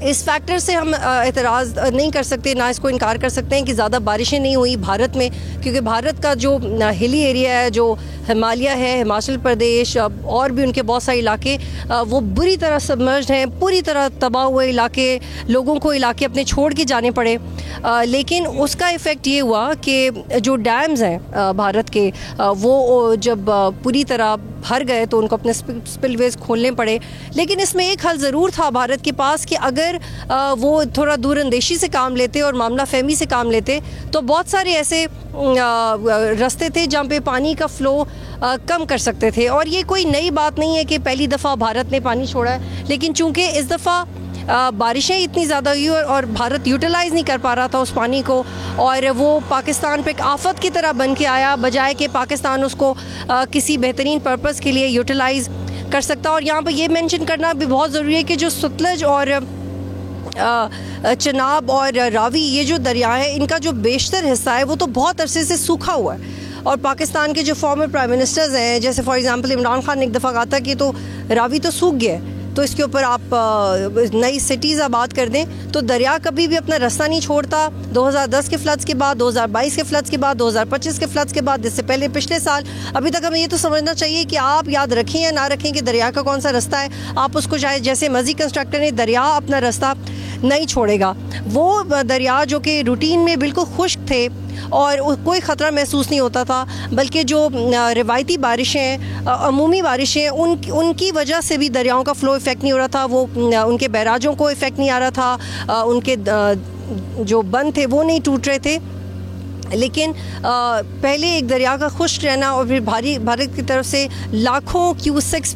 इस फैक्टर से हम एतराज़ नहीं कर सकते, ना इसको इनकार कर सकते हैं कि ज़्यादा बारिशें नहीं हुई भारत में क्योंकि भारत का जो हिली एरिया है, जो हिमालय है, हिमाचल प्रदेश और भी उनके बहुत सारे इलाके वो बुरी तरह सबमर्ज्ड हैं, पूरी तरह तबाह हुए इलाके, लोगों को इलाके अपने छोड़ के जाने पड़े। लेकिन उसका इफ़ेक्ट ये हुआ कि जो डैम्स हैं भारत के वो जब पूरी तरह भर गए तो उनको अपने स्पिलवेज खोलने पड़े। लेकिन इसमें एक हल ज़रूर था भारत के पास कि अगर वो थोड़ा दूरअंदेशी से काम लेते और मामला फहमी से काम लेते तो बहुत सारे ऐसे रास्ते थे जहाँ पे पानी का फ़्लो कम कर सकते थे। और ये कोई नई बात नहीं है कि पहली दफ़ा भारत ने पानी छोड़ा है, लेकिन चूँकि इस दफ़ा बारिशें इतनी ज़्यादा हुई और भारत यूटिलाइज़ नहीं कर पा रहा था उस पानी को और वो पाकिस्तान पे एक आफत की तरह बन के आया बजाय कि पाकिस्तान उसको किसी बेहतरीन पर्पस के लिए यूटिलाइज़ कर सकता। और यहाँ पर ये मेंशन करना भी बहुत ज़रूरी है कि जो सतलज और चनाब और रावी ये जो दरिया है इनका जो बेशतर हिस्सा है वो तो बहुत अरसे से सूखा हुआ है और पाकिस्तान के जो फॉर्मर प्राइम मिनिस्टर्स हैं जैसे फॉर एग्जांपल इमरान खान ने एक दफ़ा कहा था कि तो रावी तो सूख गया है तो इसके ऊपर आप नई सिटीज़ आबाद कर दें। तो दरिया कभी भी अपना रास्ता नहीं छोड़ता। 2010 के फ्लड्स के बाद, 2022 के फ्लड्स के बाद, 2025 के फ्लड्स के बाद, इससे पहले पिछले साल, अभी तक हमें ये तो समझना चाहिए कि आप याद रखें या ना रखें कि दरिया का कौन सा रास्ता है, आप उसको चाहे जैसे मर्जी कंस्ट्रक्टर ने दरिया अपना रास्ता नहीं छोड़ेगा। वो दरिया जो कि रूटीन में बिल्कुल खुश्क थे और कोई ख़तरा महसूस नहीं होता था, बल्कि जो रिवायती बारिशें, अमूमी बारिशें, उनकी वजह से भी दरियाओं का फ़्लो इफ़ेक्ट नहीं हो रहा था, वो उनके बैराजों को इफ़ेक्ट नहीं आ रहा था, उनके जो बंद थे वो नहीं टूट रहे थे। लेकिन पहले एक दरिया का खुश्क रहना और फिर भारत की तरफ से लाखों क्यूसेक्स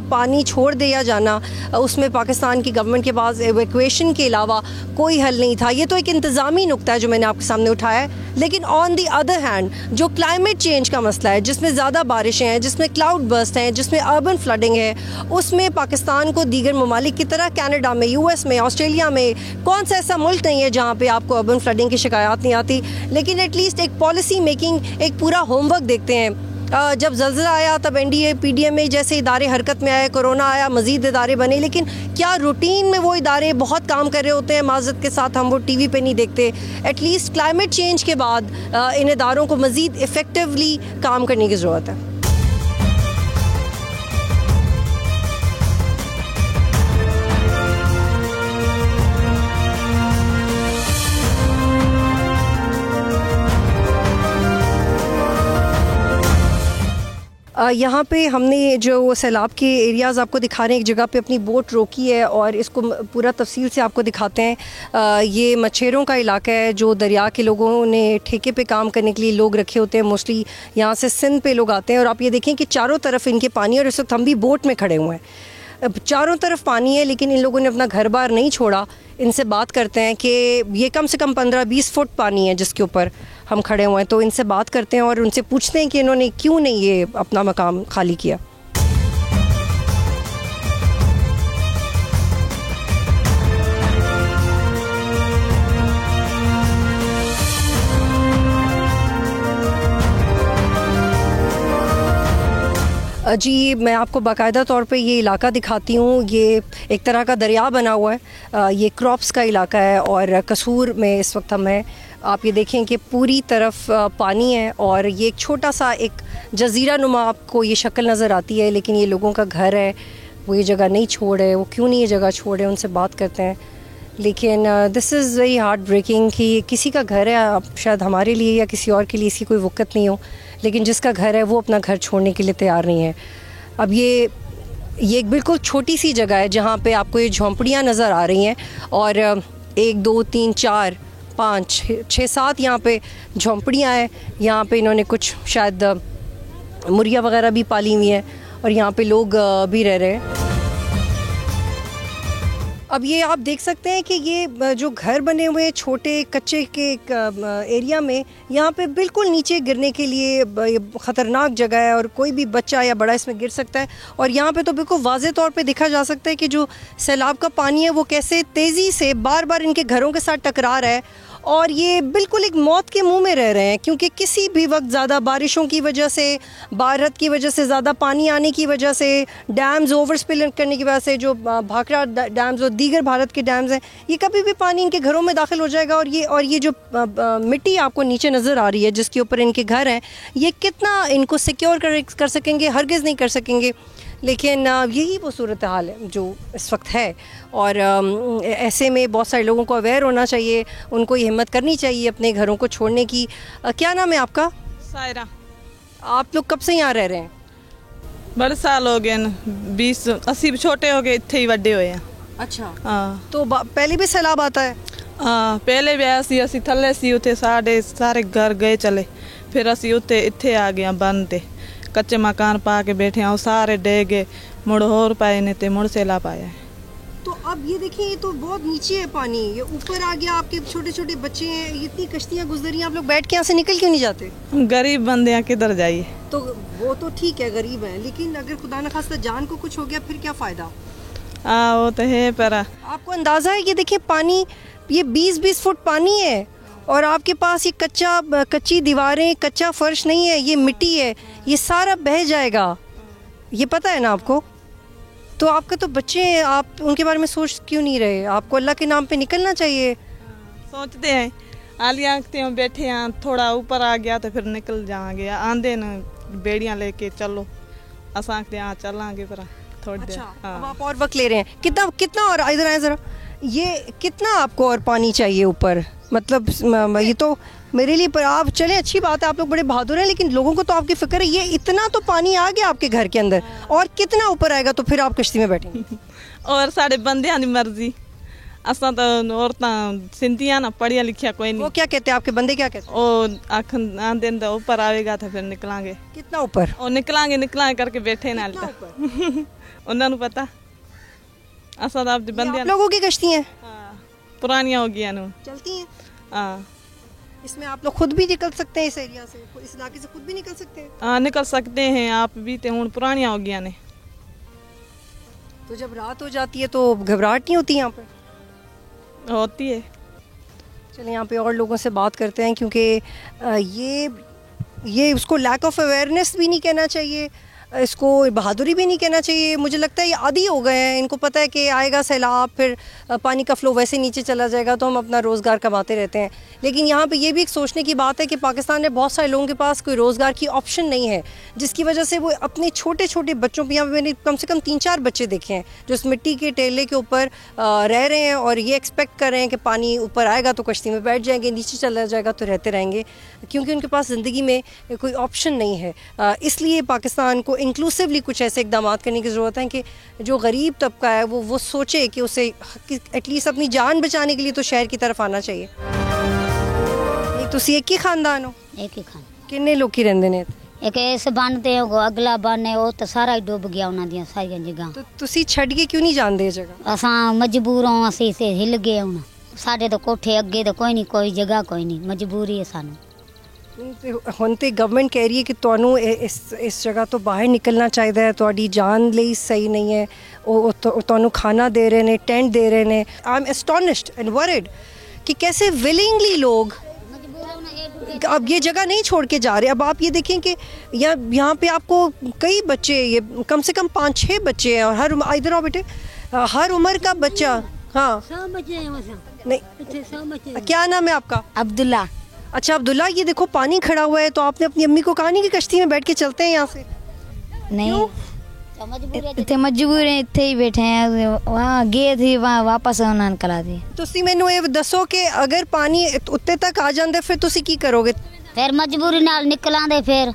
पानी छोड़ दिया जाना, उसमें पाकिस्तान की गवर्नमेंट के पास एवैक्यूएशन के अलावा कोई हल नहीं था। ये तो एक इंतज़ामी नुक्ता है जो मैंने आपके सामने उठाया है। लेकिन ऑन दी अदर हैंड जो क्लाइमेट चेंज का मसला है, जिसमें ज़्यादा बारिशें हैं, जिसमें क्लाउड बर्स्ट हैं, जिसमें अर्बन फ्लडिंग है, उसमें पाकिस्तान को दीगर ममालिक की तरह कनाडा में, US में, ऑस्ट्रेलिया में कौन सा ऐसा मुल्क नहीं है जहाँ पे आपको अर्बन फ्लडिंग की शिकायत नहीं आती। लेकिन एटलीस्ट एक पॉलिसी मेकिंग, एक पूरा होमवर्क देखते हैं। जब ज़ल्ज़ला आया तब NDA PDMA जैसे इदारे हरकत में आए, कोरोना आया, मज़ीद इदारे बने, लेकिन क्या रूटीन में वो इदारे बहुत काम कर रहे होते हैं? माज़रत के साथ हम वो TV पे नहीं देखते। एटलीस्ट क्लाइमेट चेंज के बाद इन इदारों को मज़ीद इफ़ेक्टिवली काम करने की ज़रूरत है। यहाँ पे हमने जो सैलाब के एरियाज़ आपको दिखा रहे हैं, एक जगह पे अपनी बोट रोकी है और इसको पूरा तफसील से आपको दिखाते हैं। ये मच्छरों का इलाका है जो दरिया के लोगों ने ठेके पे काम करने के लिए लोग रखे होते हैं। मोस्टली यहाँ से सिंध पे लोग आते हैं और आप ये देखें कि चारों तरफ इनके पानी, और इस वक्त हम भी बोट में खड़े हुए हैं, चारों तरफ पानी है, लेकिन इन लोगों ने अपना घर बार नहीं छोड़ा। इनसे बात करते हैं कि ये कम से कम 15-20 फुट पानी है जिसके ऊपर हम खड़े हुए हैं। तो इनसे बात करते हैं और उनसे पूछते हैं कि इन्होंने क्यों नहीं ये अपना मकाम खाली किया। जी मैं आपको बाकायदा तौर पे ये इलाका दिखाती हूँ। ये एक तरह का दरिया बना हुआ है, ये क्रॉप्स का इलाका है और कसूर में इस वक्त हम हैं। आप ये देखें कि पूरी तरफ पानी है और ये एक छोटा सा एक जजीरा नुमा आपको ये शक्ल नज़र आती है, लेकिन ये लोगों का घर है, वो ये जगह नहीं छोड़ रहे। वो क्यों नहीं ये जगह छोड़ रहे, उनसे बात करते हैं। लेकिन this is very heart breaking कि किसी का घर है, अब शायद हमारे लिए या किसी और के लिए इसकी कोई वक़्त नहीं हो, लेकिन जिसका घर है वो अपना घर छोड़ने के लिए तैयार नहीं है। अब ये एक बिल्कुल छोटी सी जगह है जहाँ पे आपको ये झोंपड़ियाँ नज़र आ रही हैं और 1 2 3 4 5 6 7 यहाँ पे झोंपड़ियाँ हैं। यहाँ पे इन्होंने कुछ शायद मुर्गियाँ वगैरह भी पाली हुई हैं और यहाँ पे लोग भी रह रहे हैं। अब ये आप देख सकते हैं कि ये जो घर बने हुए छोटे कच्चे के एरिया में, यहाँ पे बिल्कुल नीचे गिरने के लिए ख़तरनाक जगह है और कोई भी बच्चा या बड़ा इसमें गिर सकता है। और यहाँ पे तो बिल्कुल वाज़े तौर पे देखा जा सकता है कि जो सैलाब का पानी है वो कैसे तेज़ी से बार बार इनके घरों के साथ टकरा रहा है और ये बिल्कुल एक मौत के मुंह में रह रहे हैं, क्योंकि किसी भी वक्त ज़्यादा बारिशों की वजह से, बारिश की वजह से, ज़्यादा पानी आने की वजह से, डैम्स ओवरस्पिल करने की वजह से, जो भाखड़ा डैम्स और दीगर भारत के डैम्स हैं, ये कभी भी पानी इनके घरों में दाखिल हो जाएगा। और ये जो मिट्टी आपको नीचे नज़र आ रही है जिसके ऊपर इनके घर हैं, ये कितना इनको सिक्योर कर सकेंगे? हरगिज़ नहीं कर सकेंगे। लेकिन यही वो सूरत हाल है जो इस वक्त है और ऐसे में बहुत सारे लोगों को अवेयर होना चाहिए, उनको ये हिम्मत करनी चाहिए अपने घरों को छोड़ने की। क्या नाम है आपका? सायरा। आप लोग कब से यहाँ रह रहे हैं? बड़े साल हो गए, 20-80 छोटे हो गए, इतने ही बड़े हुए हैं। अच्छा हाँ। तो पहले भी सैलाब आता है? हाँ, पहले भी ऐसी असी थले सी उते सारे घर गए चले, फिर असी उते इत्थे आ गए बनते कच्चे मकान पा के बैठे हैं, सारे डे गए, मुड़ होर पाए ने ते मुड़ सैलाब पाया है। तो अब ये देखिए, ये तो बहुत नीचे है पानी, ये ऊपर आ गया, आपके छोटे छोटे बच्चे हैं, इतनी कश्तियाँ गुजरी, आप लोग बैठ के यहाँ से निकल क्यों नहीं जाते? गरीब बंदे हैं, किधर जाइए? तो वो तो ठीक है, गरीब है, लेकिन अगर खुदा न खास्ता जान को कुछ हो गया फिर क्या फ़ायदा? हाँ वो तो है, पर आपको अंदाज़ा है? ये देखिए पानी, ये 20-20 फुट पानी है और आपके पास ये कच्ची दीवारें, कच्चा फर्श नहीं है, ये मिट्टी है, ये सारा बह जाएगा, ये पता है ना आपको? तो आपके तो बच्चे हैं, आप उनके बारे में सोच क्यों नहीं रहे? आपको अल्लाह के नाम पे निकलना चाहिए। सोचते हैं, आली आंखते हैं, बैठे हैं, थोड़ा ऊपर आ गया तो फिर निकल जाएंगे, आंधे न बेड़ियाँ लेके चलो, असांखते यहाँ चलांगे फिर थोड़ी देर। हाँ। अब आप और वक्त ले रहे हैं, कितना और इधर आए ज़रा, ये कितना आपको और पानी चाहिए ऊपर? मतलब ये तो मेरे लिए, पर आप चले, अच्छी बात है, आप लोग बड़े बहादुर हैं, लेकिन लोगों को तो आपकी फिक्र है। ये इतना तो पानी आ गया आपके घर के अंदर, और कितना ऊपर आएगा तो फिर आप कश्ती में बैठेंगे? और साढ़े बंदे की मर्जी, असा तो औरतां सिंधियां ना, पढ़िया लिखिया कोई नहीं। वो क्या कहते हैं, आपके बंदे क्या कहते हैं? ओ आंधे तो ऊपर आएगा तो फिर निकलांगे। कितना ऊपर? और निकलांगे करके बैठे ना उन्होंने पता। असा तो बंदे लोगों की कश्ती हैं पुरानियां हो गई, चलती हैं। हाँ, इसमें आप लोग खुद भी निकल सकते हैं, इस एरिया से, इस इलाके से खुद भी निकल सकते हैं? हाँ, निकल सकते हैं आप भी, तो हूँ पुरानियां हो गई ने। तो जब रात हो जाती है तो घबराहट नहीं होती यहाँ पे? होती है। चलिए यहाँ पे और लोगों से बात करते हैं, क्योंकि ये उसको लैक ऑफ अवेयरनेस भी नहीं कहना चाहिए, इसको बहादुरी भी नहीं कहना चाहिए। मुझे लगता है ये आदी हो गए हैं, इनको पता है कि आएगा सैलाब, फिर पानी का फ़्लो वैसे नीचे चला जाएगा तो हम अपना रोज़गार कमाते रहते हैं। लेकिन यहाँ पे ये भी एक सोचने की बात है कि पाकिस्तान में बहुत सारे लोगों के पास कोई रोज़गार की ऑप्शन नहीं है, जिसकी वजह से वो अपने छोटे छोटे बच्चों पर, यहाँ पर मैंने कम से कम 3-4 बच्चे देखे हैं जो इस मिट्टी के टेले के ऊपर रह रहे हैं और ये एक्सपेक्ट कर रहे हैं कि पानी ऊपर आएगा तो कश्ती में बैठ जाएंगे, नीचे चला जाएगा तो रहते रहेंगे, क्योंकि उनके पास ज़िंदगी में कोई ऑप्शन नहीं है। इसलिए पाकिस्तान को इंक्लूसिवली कुछ ऐसे इकदाम करने की ज़रूरत है कि जो गरीब तबका है वो सोचे कि उसे एटलीस्ट अपनी जान बचाने के लिए तो शहर की तरफ आना चाहिए। तुसी एक ही खानदान हो? एक ही खानदान। किन्ने लोग ही रहंदे ने? एक इस बनते हो, अगला बन है, वो तो सारा ही डूब गया उन्हां दी सारी जगह। तो तुसी छड़ के क्यों नहीं जांदे जगह? असां मजबूर हां, असी से हिल गए हुण, साडे तो कोठे अगे तो कोई नहीं, कोई जगह कोई नहीं, मजबूरी है सानू। ਹੁਣ ਤੇ ਗਵਰਨਮੈਂਟ ਕਹਿ ਰਹੀ ਹੈ ਕਿ ਤੁਹਾਨੂੰ ਇਸ ਜਗ੍ਹਾ ਤੋਂ ਬਾਹਰ ਨਿਕਲਣਾ ਚਾਹੀਦਾ ਹੈ, ਤੁਹਾਡੀ ਜਾਨ ਲਈ ਸਹੀ ਨਹੀਂ ਹੈ, ਉਹ ਤੁਹਾਨੂੰ ਖਾਣਾ ਦੇ ਰਹੇ ਨੇ, ਟੈਂਟ ਦੇ ਰਹੇ ਨੇ। I am astonished and worried कि कैसे विलिंगली लोग अब ये जगह नहीं छोड़ के जा रहे। अब आप ये देखें कि यहाँ पे आपको कई बच्चे, ये कम से कम 5-6 बच्चे हैं, और हर इधर आओ बेटे, हर उम्र का बच्चा। हाँ नहीं, क्या नाम है आपका? अब्दुल्ला। अच्छा अब्दुल्ला, ये देखो पानी खड़ा हुआ है, तो आपने अपनी अम्मी को कहा नहीं कि कश्ती में बैठ के चलते हैं यहाँ से? नहीं, इतने मजबूर हैं, इतने ही बैठे हैं, वहाँ गए थे, वहाँ वापस उन्होंने करा दी। तुसी मैनू ये दसो कि अगर पानी उत्ते तक आ जांदे फिर तुसी की करोगे? फिर मजबूरी नाल निकल आंदे फिर।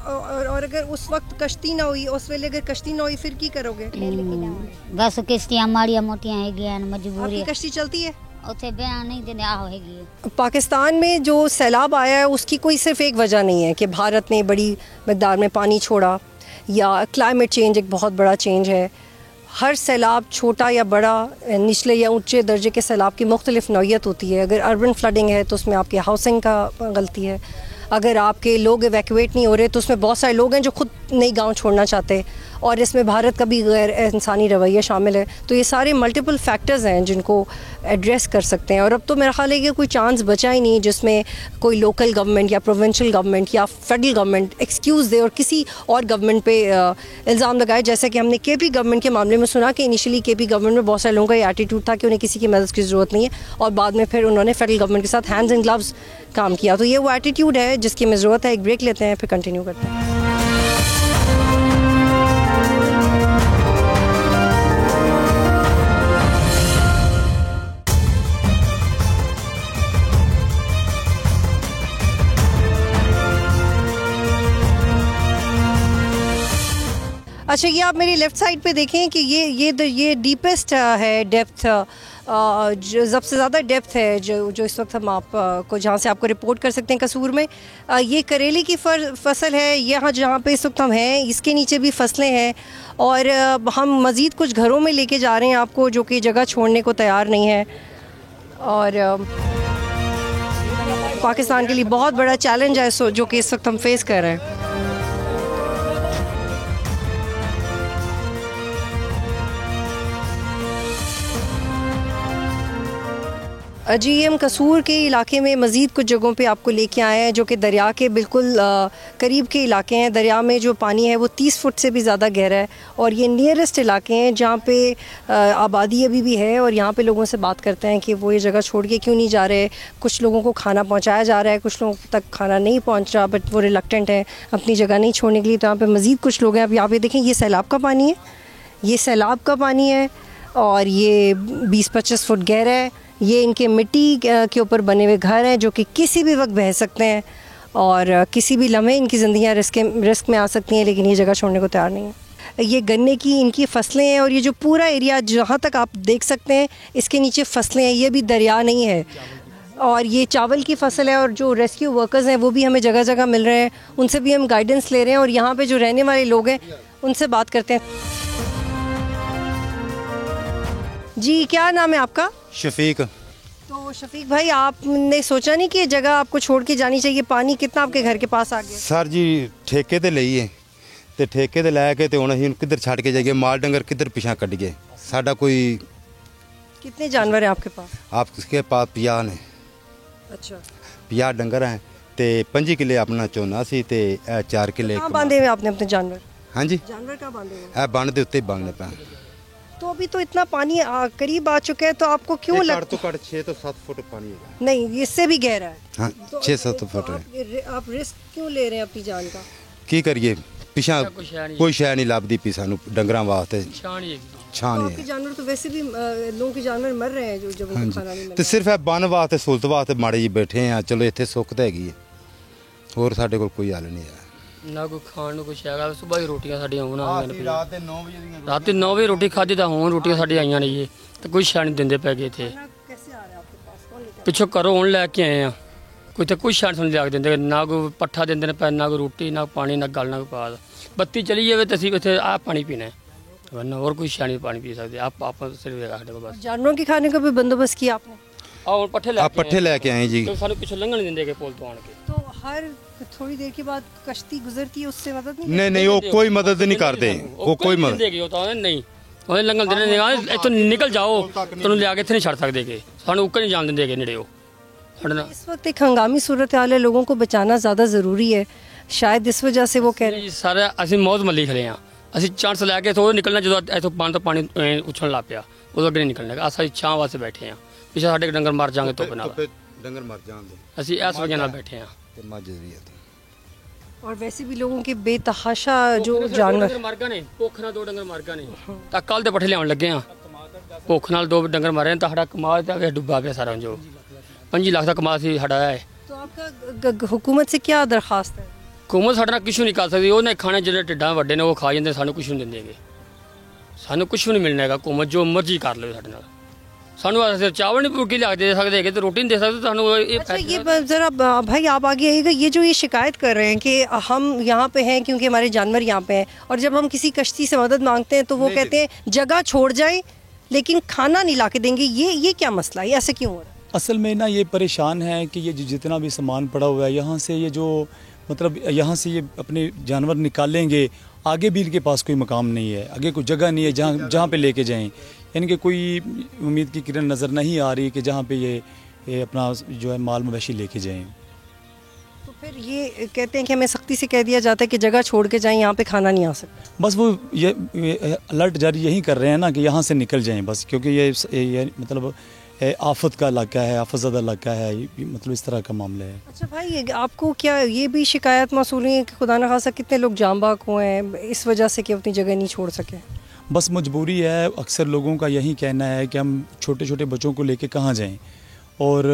और अगर उस वक्त कश्ती ना हुई, उस वेले अगर कश्ती ना हुई फिर की करोगे? बस किश्तियां माड़ियां मोटियां है, मजबूरी। आपकी कश्ती चलती है? उसे बयान नहीं देने आहो है। पाकिस्तान में जो सैलाब आया है उसकी कोई सिर्फ एक वजह नहीं है कि भारत ने बड़ी मकदार में पानी छोड़ा या क्लाइमेट चेंज एक बहुत बड़ा चेंज है। हर सैलाब छोटा या बड़ा, निचले या ऊंचे दर्जे के सैलाब की मुख्तलिफ नौइयत होती है। अगर अर्बन फ्लडिंग है तो उसमें आपकी हाउसिंग का गलती है, अगर आपके लोग एवैक्यूएट नहीं हो रहे तो उसमें बहुत सारे लोग हैं जो खुद नई गांव छोड़ना चाहते, और इसमें भारत का भी गैर इंसानी रवैया शामिल है। तो ये सारे मल्टीपल फैक्टर्स हैं जिनको एड्रेस कर सकते हैं। और अब तो मेरा ख्याल है कि कोई चांस बचा ही नहीं जिसमें कोई लोकल गवर्नमेंट या प्रोविंशियल गवर्नमेंट या फेडरल गवर्नमेंट एक्सक्यूज़ दे और किसी और गवर्नमेंट पे इल्ज़ाम लगाए। जैसा कि हमने केपी गवर्नमेंट के मामले में सुना कि इनिशियली केपी गवर्नमेंट में बहुत सारे लोगों का ये एटीट्यूड था कि उन्हें किसी की मदद की ज़रूरत नहीं है, और बाद में फिर उन्होंने फेडरल गवर्नमेंट के साथ हैंड्स एंड ग्लव्स काम किया। तो ये वो एटीट्यूड है जिसकी हमें ज़रूरत है। एक ब्रेक लेते हैं, फिर कंटिन्यू करते हैं। अच्छा, ये आप मेरी लेफ़्ट साइड पे देखें कि ये डीपेस्ट है डेप्थ, जो सबसे ज़्यादा डेप्थ है जो इस वक्त हम आपको जहाँ से आपको रिपोर्ट कर सकते हैं कसूर में। ये करेले की फसल है यहाँ जहाँ पे इस वक्त हम हैं, इसके नीचे भी फसलें हैं, और हम मज़ीद कुछ घरों में लेके जा रहे हैं आपको जो कि जगह छोड़ने को तैयार नहीं है। और पाकिस्तान के लिए बहुत बड़ा चैलेंज है जो कि इस वक्त हम फेस कर रहे हैं। जी, हम कसूर के इलाके में मज़ीद कुछ जगहों पे आपको लेके आए हैं जो कि दरिया के बिल्कुल करीब के इलाके हैं। दरिया में जो पानी है वो 30 फुट से भी ज़्यादा गहरा है, और ये नियरेस्ट इलाके हैं जहाँ पे आबादी अभी भी है। और यहाँ पे लोगों से बात करते हैं कि वो ये जगह छोड़ के क्यों नहीं जा रहे। कुछ लोगों को खाना पहुँचाया जा रहा है, कुछ लोगों तक खाना नहीं पहुँच रहा, बट वो रिलक्टेंट हैं अपनी जगह नहीं छोड़ने के लिए। तो यहाँ पर मज़ीद कुछ लोग हैं। अब यहाँ पे देखें, ये सैलाब का पानी है, ये सैलाब का पानी है, और ये 20-25 फुट गहरा है। ये इनके मिट्टी के ऊपर बने हुए घर हैं जो कि किसी भी वक्त बह सकते हैं, और किसी भी लम्हे इनकी ज़िंदगियाँ रिस्क में आ सकती हैं, लेकिन ये जगह छोड़ने को तैयार नहीं है। ये गन्ने की इनकी फसलें हैं, और ये जो पूरा एरिया जहाँ तक आप देख सकते हैं इसके नीचे फसलें हैं। ये भी दरिया नहीं है, और ये चावल की फसल है। और जो रेस्क्यू वर्कर्स हैं वो भी हमें जगह जगह मिल रहे हैं, उनसे भी हम गाइडेंस ले रहे हैं। और यहाँ पर जो रहने वाले लोग हैं उनसे बात करते हैं। जी, क्या नाम है आपका? शफीक। तो शफीक भाई, आपने सोचा नहीं कि ये जगह आपको छोड़ के जानी चाहिए? पानी कितना आपके घर के पास आ गया? सर जी, ठेके ते लईए ते ठेके ते लैके ते हुण असीं किधर छड़ के जाइए? माल डंगर किधर पिछा कड्डिए? साडा कोई। कितने जानवर हैं आपके पास? आपके पास 50 ने। अच्छा, 50 डंगर हैं ते 5 किले अपना झोना सी ते 4 किले। कहाँ बांधे हुए आपने अपने जानवर? हाँ जी, जानवर कहाँ बांधे हुए? बन दे उत्ते बांधने पे। तो अभी तो इतना पानी करीब आ चुका है, तो आपको क्यों लगता है? 6 तो 7 फुट पानी है। नहीं, इससे भी गहरा है। हाँ, तो 6-7 फुट है। आप रिस्क क्यों ले रहे हैं अपनी जान का? की करिए, पिछा कोई शय नहीं लभदी पी सानू डंगरां वास्ते। छान ही आपके जानवर तो वैसे भी लोगों के जानवर मर रहे हैं जो जब उनको खाना नहीं मिल रहा। सिर्फ बन वास्ते सहूलत वास्ते माड़े जी बैठे हैं। चलो इत्थे सुख तो हैगी है, होर साडे कोल कोई हल नहीं है ना। कोई खाण नूं कुछ हैगा। सुबह ही रोटियां साडियां होण आ गईਆਂ। रात 9 वजे रोटी खाधी ਤਾਂ ਹੁਣ रोटियां साडियां आईयां नहीं ते कोई शै नहीं दिंदे पै गए इत्थे। पिछों घरों ਹੁਣ ਲੈ ਕੇ ਆਏ ਆ, कोई तो कुछ शैन सुन लिया देंगे ना, कोई पट्ठा देंगे ना, ना कोई रोटी ना पानी ना गल ना कोई पाद। बत्ती चली जाए तो असीं इत्थे आ पानी पीना है, वरना और कोई शैन पानी पी सकते। आप सिर्फ बस। जानवरों के खाने का भी बंदोबस्त किया आपने? पट्ठे लेके आए जी। तो सानू पिछों लंघन नहीं देंगे पुल तो आन के। तो हर थोड़ी देर के बाद कश्ती गुजरती है, उससे मदद नहीं वो कोई मदद नहीं करते। वो कोई मदद नहीं ਉਹਨੇ ਲੰਘਣ ਦੇਣੇ। ਇੱਥੋਂ ਨਿਕਲ ਜਾਓ, ਤੁਹਾਨੂੰ ਲਿਆ ਕੇ ਇੱਥੇ ਨਹੀਂ ਛੱਡ ਸਕਦੇ ਕਿ ਸਾਨੂੰ ਉੱਕਰ ਨਹੀਂ ਜਾਣ ਦਿੰਦੇ ਕਿ ਨੇੜੇ। ਉਹ इस वक्त एक हंगामी सूरत हाल है, लोगों को बचाना ज़्यादा ज़रूरी है, शायद इस वजह से वो कह रहे हैं। सारे ਅਸੀਂ ਮੌਤ ਮੱਲੀ ਖਲੇ ਆ, ਅਸੀਂ ਚਾਂਸ ਲੈ ਕੇ ਥੋੜਾ ਨਿਕਲਣਾ, ਜਦੋਂ ਇੱਥੋਂ ਪਾਣੀ ਉਛਲਣ ਲੱਗ ਪਿਆ ਉਦੋਂ ਅੱਗੇ ਨਹੀਂ ਨਿਕਲਣਾ, ਅਸੀਂ ਛਾਂ ਵਾਸਤੇ ਬੈਠੇ ਆ, ਪਿੱਛੇ ਸਾਡੇ ਡੰਗਰ ਮਰ ਜਾਣਗੇ ਧੁੱਪ ਨਾਲ, ਡੰਗਰ ਮਰ ਜਾਣਗੇ, ਅਸੀਂ ਇਸ ਵਜ੍ਹਾ ਨਾਲ ਬੈਠੇ ਆ। ਤੇ ਮੱਝ ਵੀ ਹੈ और वैसे भी लोगों के बेतहाशा जो जानवर मर गए ने, भुख ਨਾਲ 2 ਡੰਗਰ ਮਰ ਗਏ ਨੇ, ਤਾਂ ਕੱਲ ਦੇ ਪੱਠੇ ਲਿਆਉਣ ਲੱਗੇ ਆ, ਭੁੱਖ ਨਾਲ 2 ਡੰਗਰ ਮਰੇ ਨੇ, ਤਾਂ ਸਾਡਾ ਕਮਾਲ ਤਾਂ ਡੁੱਬਾ ਪਿਆ ਸਾਰਾ, ਜੋ 5 ਲੱਖ ਦਾ ਕਮਾਲ ਸੀ ਸਾਡਾ ਹੈ। तो आपका हुकूमत से क्या दरख्वास्त है? हुकूमत साढ़े कुछ नहीं कर सकती, ਉਹਨੇ ਖਾਣੇ ਜਿਹੜੇ ਢਿੱਡਾਂ ਵੱਡੇ ਨੇ ਉਹ ਖਾ ਜਾਂਦੇ, ਸਾਨੂੰ ਕੁਝ ਨਹੀਂ ਦਿੰਦੇ, ਸਾਨੂੰ ਕੁਝ ਵੀ ਨਹੀਂ ਮਿਲਣਾ ਹੈਗਾ। हुकूमत जो मर्जी कर लो ਸਾਡੇ ਨਾਲ, ਸਾਨੂੰ चावल नहीं रोटी ला दे सकते, तो रोटी नहीं दे सकते, ਸਾਨੂੰ अच्छा ये ज़रा भाई आप आगे आइएगा, ये जो ये शिकायत कर रहे हैं कि हम यहाँ पे हैं क्योंकि हमारे जानवर यहाँ पे हैं, और जब हम किसी कश्ती से मदद मांगते हैं तो वो कहते हैं जगह छोड़ जाए लेकिन खाना नहीं ला के देंगे, ये क्या मसला है, ऐसे क्यों हो रहा है? असल में ना ये परेशान है कि ये जितना भी सामान पड़ा हुआ है यहाँ से, ये जो मतलब यहाँ से ये अपने जानवर निकालेंगे, आगे भी इनके पास कोई मकाम नहीं है, आगे कोई जगह नहीं है जहाँ पे लेके जाएं, यानी कि कोई उम्मीद की किरण नज़र नहीं आ रही कि जहाँ पे ये अपना जो है माल मवेशी लेके जाएं। तो फिर ये कहते हैं कि हमें सख्ती से कह दिया जाता है कि जगह छोड़ के जाएं, यहाँ पे खाना नहीं आ सकता। बस वो ये अलर्ट जारी यही कर रहे हैं ना कि यहाँ से निकल जाएं बस, क्योंकि ये मतलब आफत का इलाका है, आफतज़दा इलाका है, मतलब इस तरह का मामला है। अच्छा भाई, आपको क्या ये भी शिकायत मौसूल है कि खुदा न खासा कितने लोग जाम बाक हुए हैं इस वजह से कि अपनी जगह नहीं छोड़ सके? बस मजबूरी है, अक्सर लोगों का यही कहना है कि हम छोटे छोटे बच्चों को लेके कहाँ जाएं, और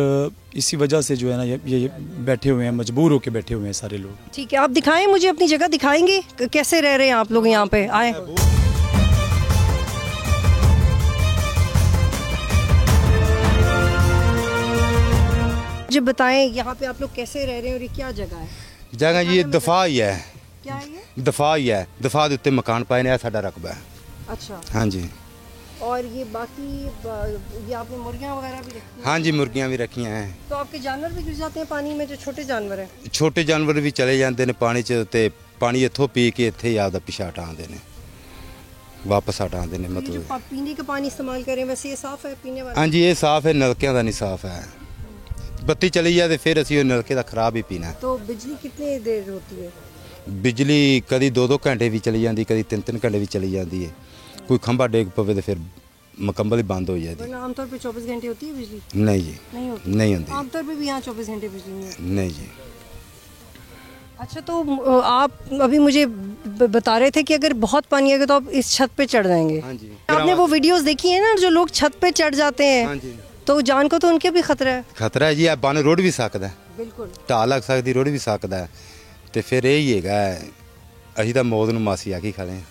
इसी वजह से जो है ना ये बैठे हुए हैं, मजबूर होकर बैठे हुए हैं सारे लोग। ठीक है, आप दिखाएं मुझे अपनी जगह, दिखाएंगे कैसे रह रहे हैं आप लोग यहाँ पे आए? मुझे बताएं यहाँ पे आप लोग कैसे रह रहे हैं और ये क्या जगह है? जगह ये दफा ही है। क्या है ये? दफा ही है, दफा के उत्ते मकान पाए ने, साडा रकबा है। अच्छा, हाँ जी। और ये बाकी ये आपने मुर्गियाँ वगैरह भी रखी हैं? हाँ जी, मुर्गियाँ भी रखी हैं। तो आपके जानवर भी गिर जाते हैं पानी में, जो छोटे जानवर हैं? छोटे जानवर भी चले जाते हैं पानी च, ते पानी इत्थों पी के इत्थे ही आपदा पिछा हटाते हैं, वापस हटाते हैं। मतलब पीने का पानी इस्तेमाल करें, वैसे ये साफ है पीने वाला? हाँ जी, ये साफ है, नलकियां का नहीं साफ है। बत्ती चली जाए तो फिर असी नलके का खराब ही पीना। तो बिजली कितनी देर होती है? बिजली कभी 2-2 घंटे भी चली जाती, कभी 3-3 घंटे भी चली जाती है। कोई खंभा डेग पवे तो फिर मुकम्मल ही बंद हो जाती है। आमतौर पे 24 घंटे होती है बिजली? नहीं जी, नहीं होती। आमतौर पे भी यहाँ 24 घंटे बिजली नहीं होती? नहीं जी। अच्छा, तो आप अभी मुझे बता रहे थे कि अगर बहुत पानी आएगा तो आप इस छत पे चढ़ जाएंगे। हाँ जी। आपने वो वीडियोस देखी है ना, जो लोग छत पे चढ़ जाते हैं? हाँ जी। तो जान को तो उनके भी खतरा है। खतरा है जी, आप बन रोड भी सकता है, बिल्कुल ढा लग सकती, रोड भी सकता है, तो फिर यही है असी तो मौत नूं मासी आके खड़े हैं।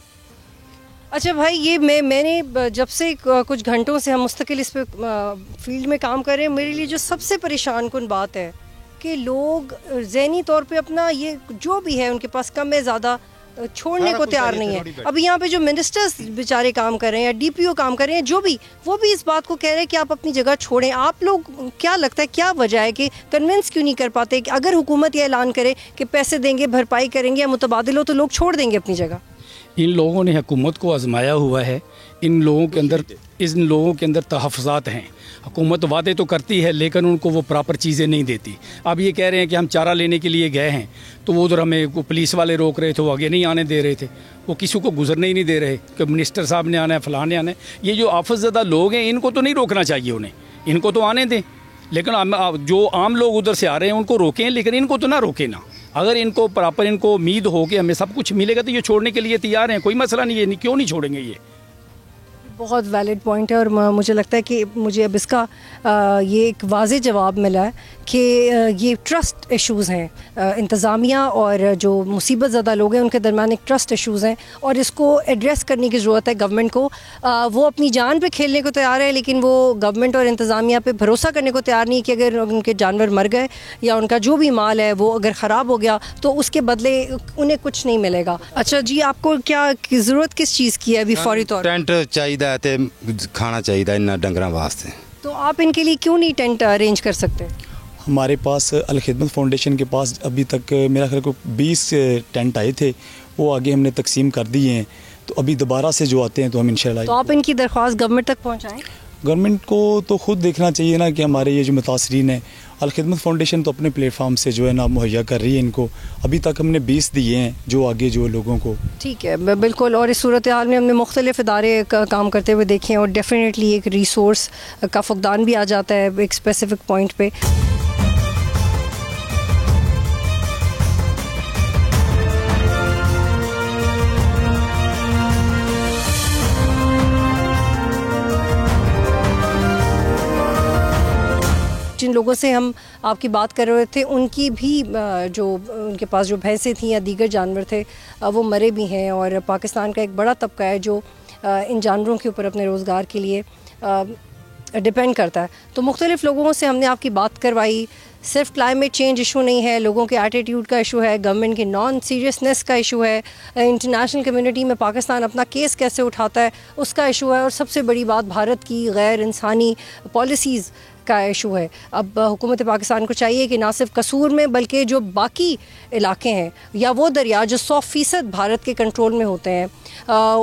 अच्छा भाई, ये मैंने जब से कुछ घंटों से हम मुस्तकिल इस पे फील्ड में काम कर रहे हैं, मेरे लिए जो सबसे परेशान कुन बात है कि लोग ज़हनी तौर पे अपना ये जो भी है उनके पास कम है ज़्यादा छोड़ने को तैयार नहीं है। अब यहाँ पे जो मिनिस्टर्स बेचारे काम कर रहे हैं या डीपीओ काम कर रहे हैं, जो भी, वो भी इस बात को कह रहे हैं कि आप अपनी जगह छोड़ें। आप लोग क्या लगता है क्या वजह है कि कन्विंस क्यों नहीं कर पाते कि अगर हुकूमत ये ऐलान करे कि पैसे देंगे, भरपाई करेंगे या मुतबादिल हो, तो लोग छोड़ देंगे अपनी जगह? इन लोगों ने हुकूमत को आजमाया हुआ है, इन लोगों के अंदर तहफ़्फ़ुज़ात हैं। हुकूमत वादे तो करती है लेकिन उनको वो प्रॉपर चीज़ें नहीं देती। अब ये कह रहे हैं कि हम चारा लेने के लिए गए हैं, तो वो उधर हमें वो पुलिस वाले रोक रहे थे, वो आगे नहीं आने दे रहे थे, वो किसी को गुजरने ही नहीं दे रहे कि मिनिस्टर साहब ने आना है, फलां ने आना है। ये जो आफतज़दा लोग हैं इनको तो नहीं रोकना चाहिए, उन्हें इनको तो आने दें, लेकिन जो आम लोग उधर से आ रहे हैं उनको रोकें, लेकिन इनको तो ना रोकें ना। अगर इनको प्रॉपर इनको उम्मीद हो कि हमें सब कुछ मिलेगा तो ये छोड़ने के लिए तैयार हैं, कोई मसला नहीं है, क्यों नहीं छोड़ेंगे। ये बहुत वैलिड पॉइंट है और मुझे लगता है कि मुझे अब इसका ये एक वाज़े जवाब मिला है कि ये ट्रस्ट इश्यूज़ हैं, इंतज़ामिया और जो मुसीबत ज़्यादा लोग हैं उनके दरमियान एक ट्रस्ट इश्यूज़ हैं और इसको एड्रेस करने की ज़रूरत है गवर्नमेंट को। वो अपनी जान पे खेलने को तैयार है लेकिन वो गवर्नमेंट और इंतज़ामिया पे भरोसा करने को तैयार नहीं कि अगर उनके जानवर मर गए या उनका जो भी माल है वो अगर ख़राब हो गया तो उसके बदले उन्हें कुछ नहीं मिलेगा। अच्छा जी, आपको क्या ज़रूरत किस चीज़ की है अभी फौरी तौर पर? टेंट चाहिए, खाना चाहिए इन डंगरों वास्ते। तो आप इनके लिए क्यों नहीं टेंट अरेंज कर सकते? हमारे पास अल खिदमत फाउंडेशन के पास अभी तक मेरा ख्याल को 20 टेंट आए थे, वो आगे हमने तकसीम कर दिए हैं, तो अभी दोबारा से जो आते हैं तो हम इंशाल्लाह। तो आप इनकी दरख्वास्त गवर्नमेंट तक पहुंचाएं? गवर्नमेंट को तो खुद देखना चाहिए ना कि हमारे ये जो मुतासरीन हैं, अल खिदमत फाउंडेशन तो अपने प्लेटफार्म से जो है ना मुहैया कर रही है इनको। अभी तक हमने 20 दिए हैं जो आगे जो लोगों को। ठीक है, बिल्कुल। और इस सूरत हाल में हमने मुख्तलिफ इदारे काम करते हुए देखे हैं और डेफिनेटली एक रिसोर्स का फुकदान भी आ जाता है एक स्पेसिफिक पॉइंट पे। जिन लोगों से हम आपकी बात कर रहे थे उनकी भी जो उनके पास जो भैंसें थी या दीगर जानवर थे वो मरे भी हैं, और पाकिस्तान का एक बड़ा तबका है जो इन जानवरों के ऊपर अपने रोज़गार के लिए डिपेंड करता है। तो मुख्तलिफ़ लोगों से हमने आपकी बात करवाई। सिर्फ क्लाइमेट चेंज इशू नहीं है, लोगों के एटीट्यूड का इशू है, गवर्नमेंट की नॉन सीरियसनेस का इशू है, इंटरनेशनल कम्युनिटी में पाकिस्तान अपना केस कैसे उठाता है उसका इशू है, और सबसे बड़ी बात भारत की गैर इंसानी पॉलिसीज़ का इशू है। अब हुकूमत पाकिस्तान को चाहिए कि ना सिर्फ कसूर में बल्कि जो बाकी इलाके हैं या वो दरिया जो 100% भारत के कंट्रोल में होते हैं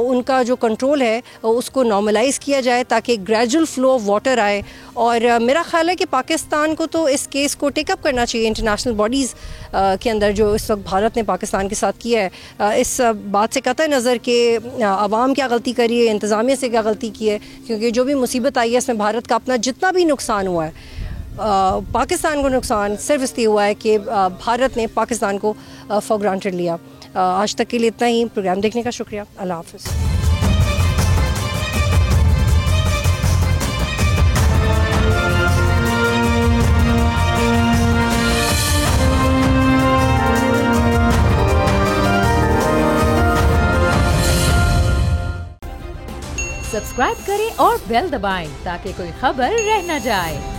उनका जो कंट्रोल है उसको नॉर्मलाइज़ किया जाए ताकि ग्रेजुअल फ्लो ऑफ वाटर आए। और मेरा ख्याल है कि पाकिस्तान को तो इस केस को टेकअप करना चाहिए इंटरनेशनल बॉडीज़ के अंदर जो इस वक्त भारत ने पाकिस्तान के साथ किया है। इस बात से कतई नज़र कि आवाम क्या गलती करी है, इंतज़ामिया से क्या गलती की है, क्योंकि जो भी मुसीबत आई है इसमें भारत का अपना जितना भी नुकसान हुआ है, पाकिस्तान को नुकसान सिर्फ इसलिए हुआ है कि भारत ने पाकिस्तान को फॉर ग्रांटेड लिया। आज तक के लिए इतना ही। प्रोग्राम देखने का शुक्रिया। अल्लाह हाफ़िज़। सब्सक्राइब करें और बेल दबाएं ताकि कोई खबर रह न जाए।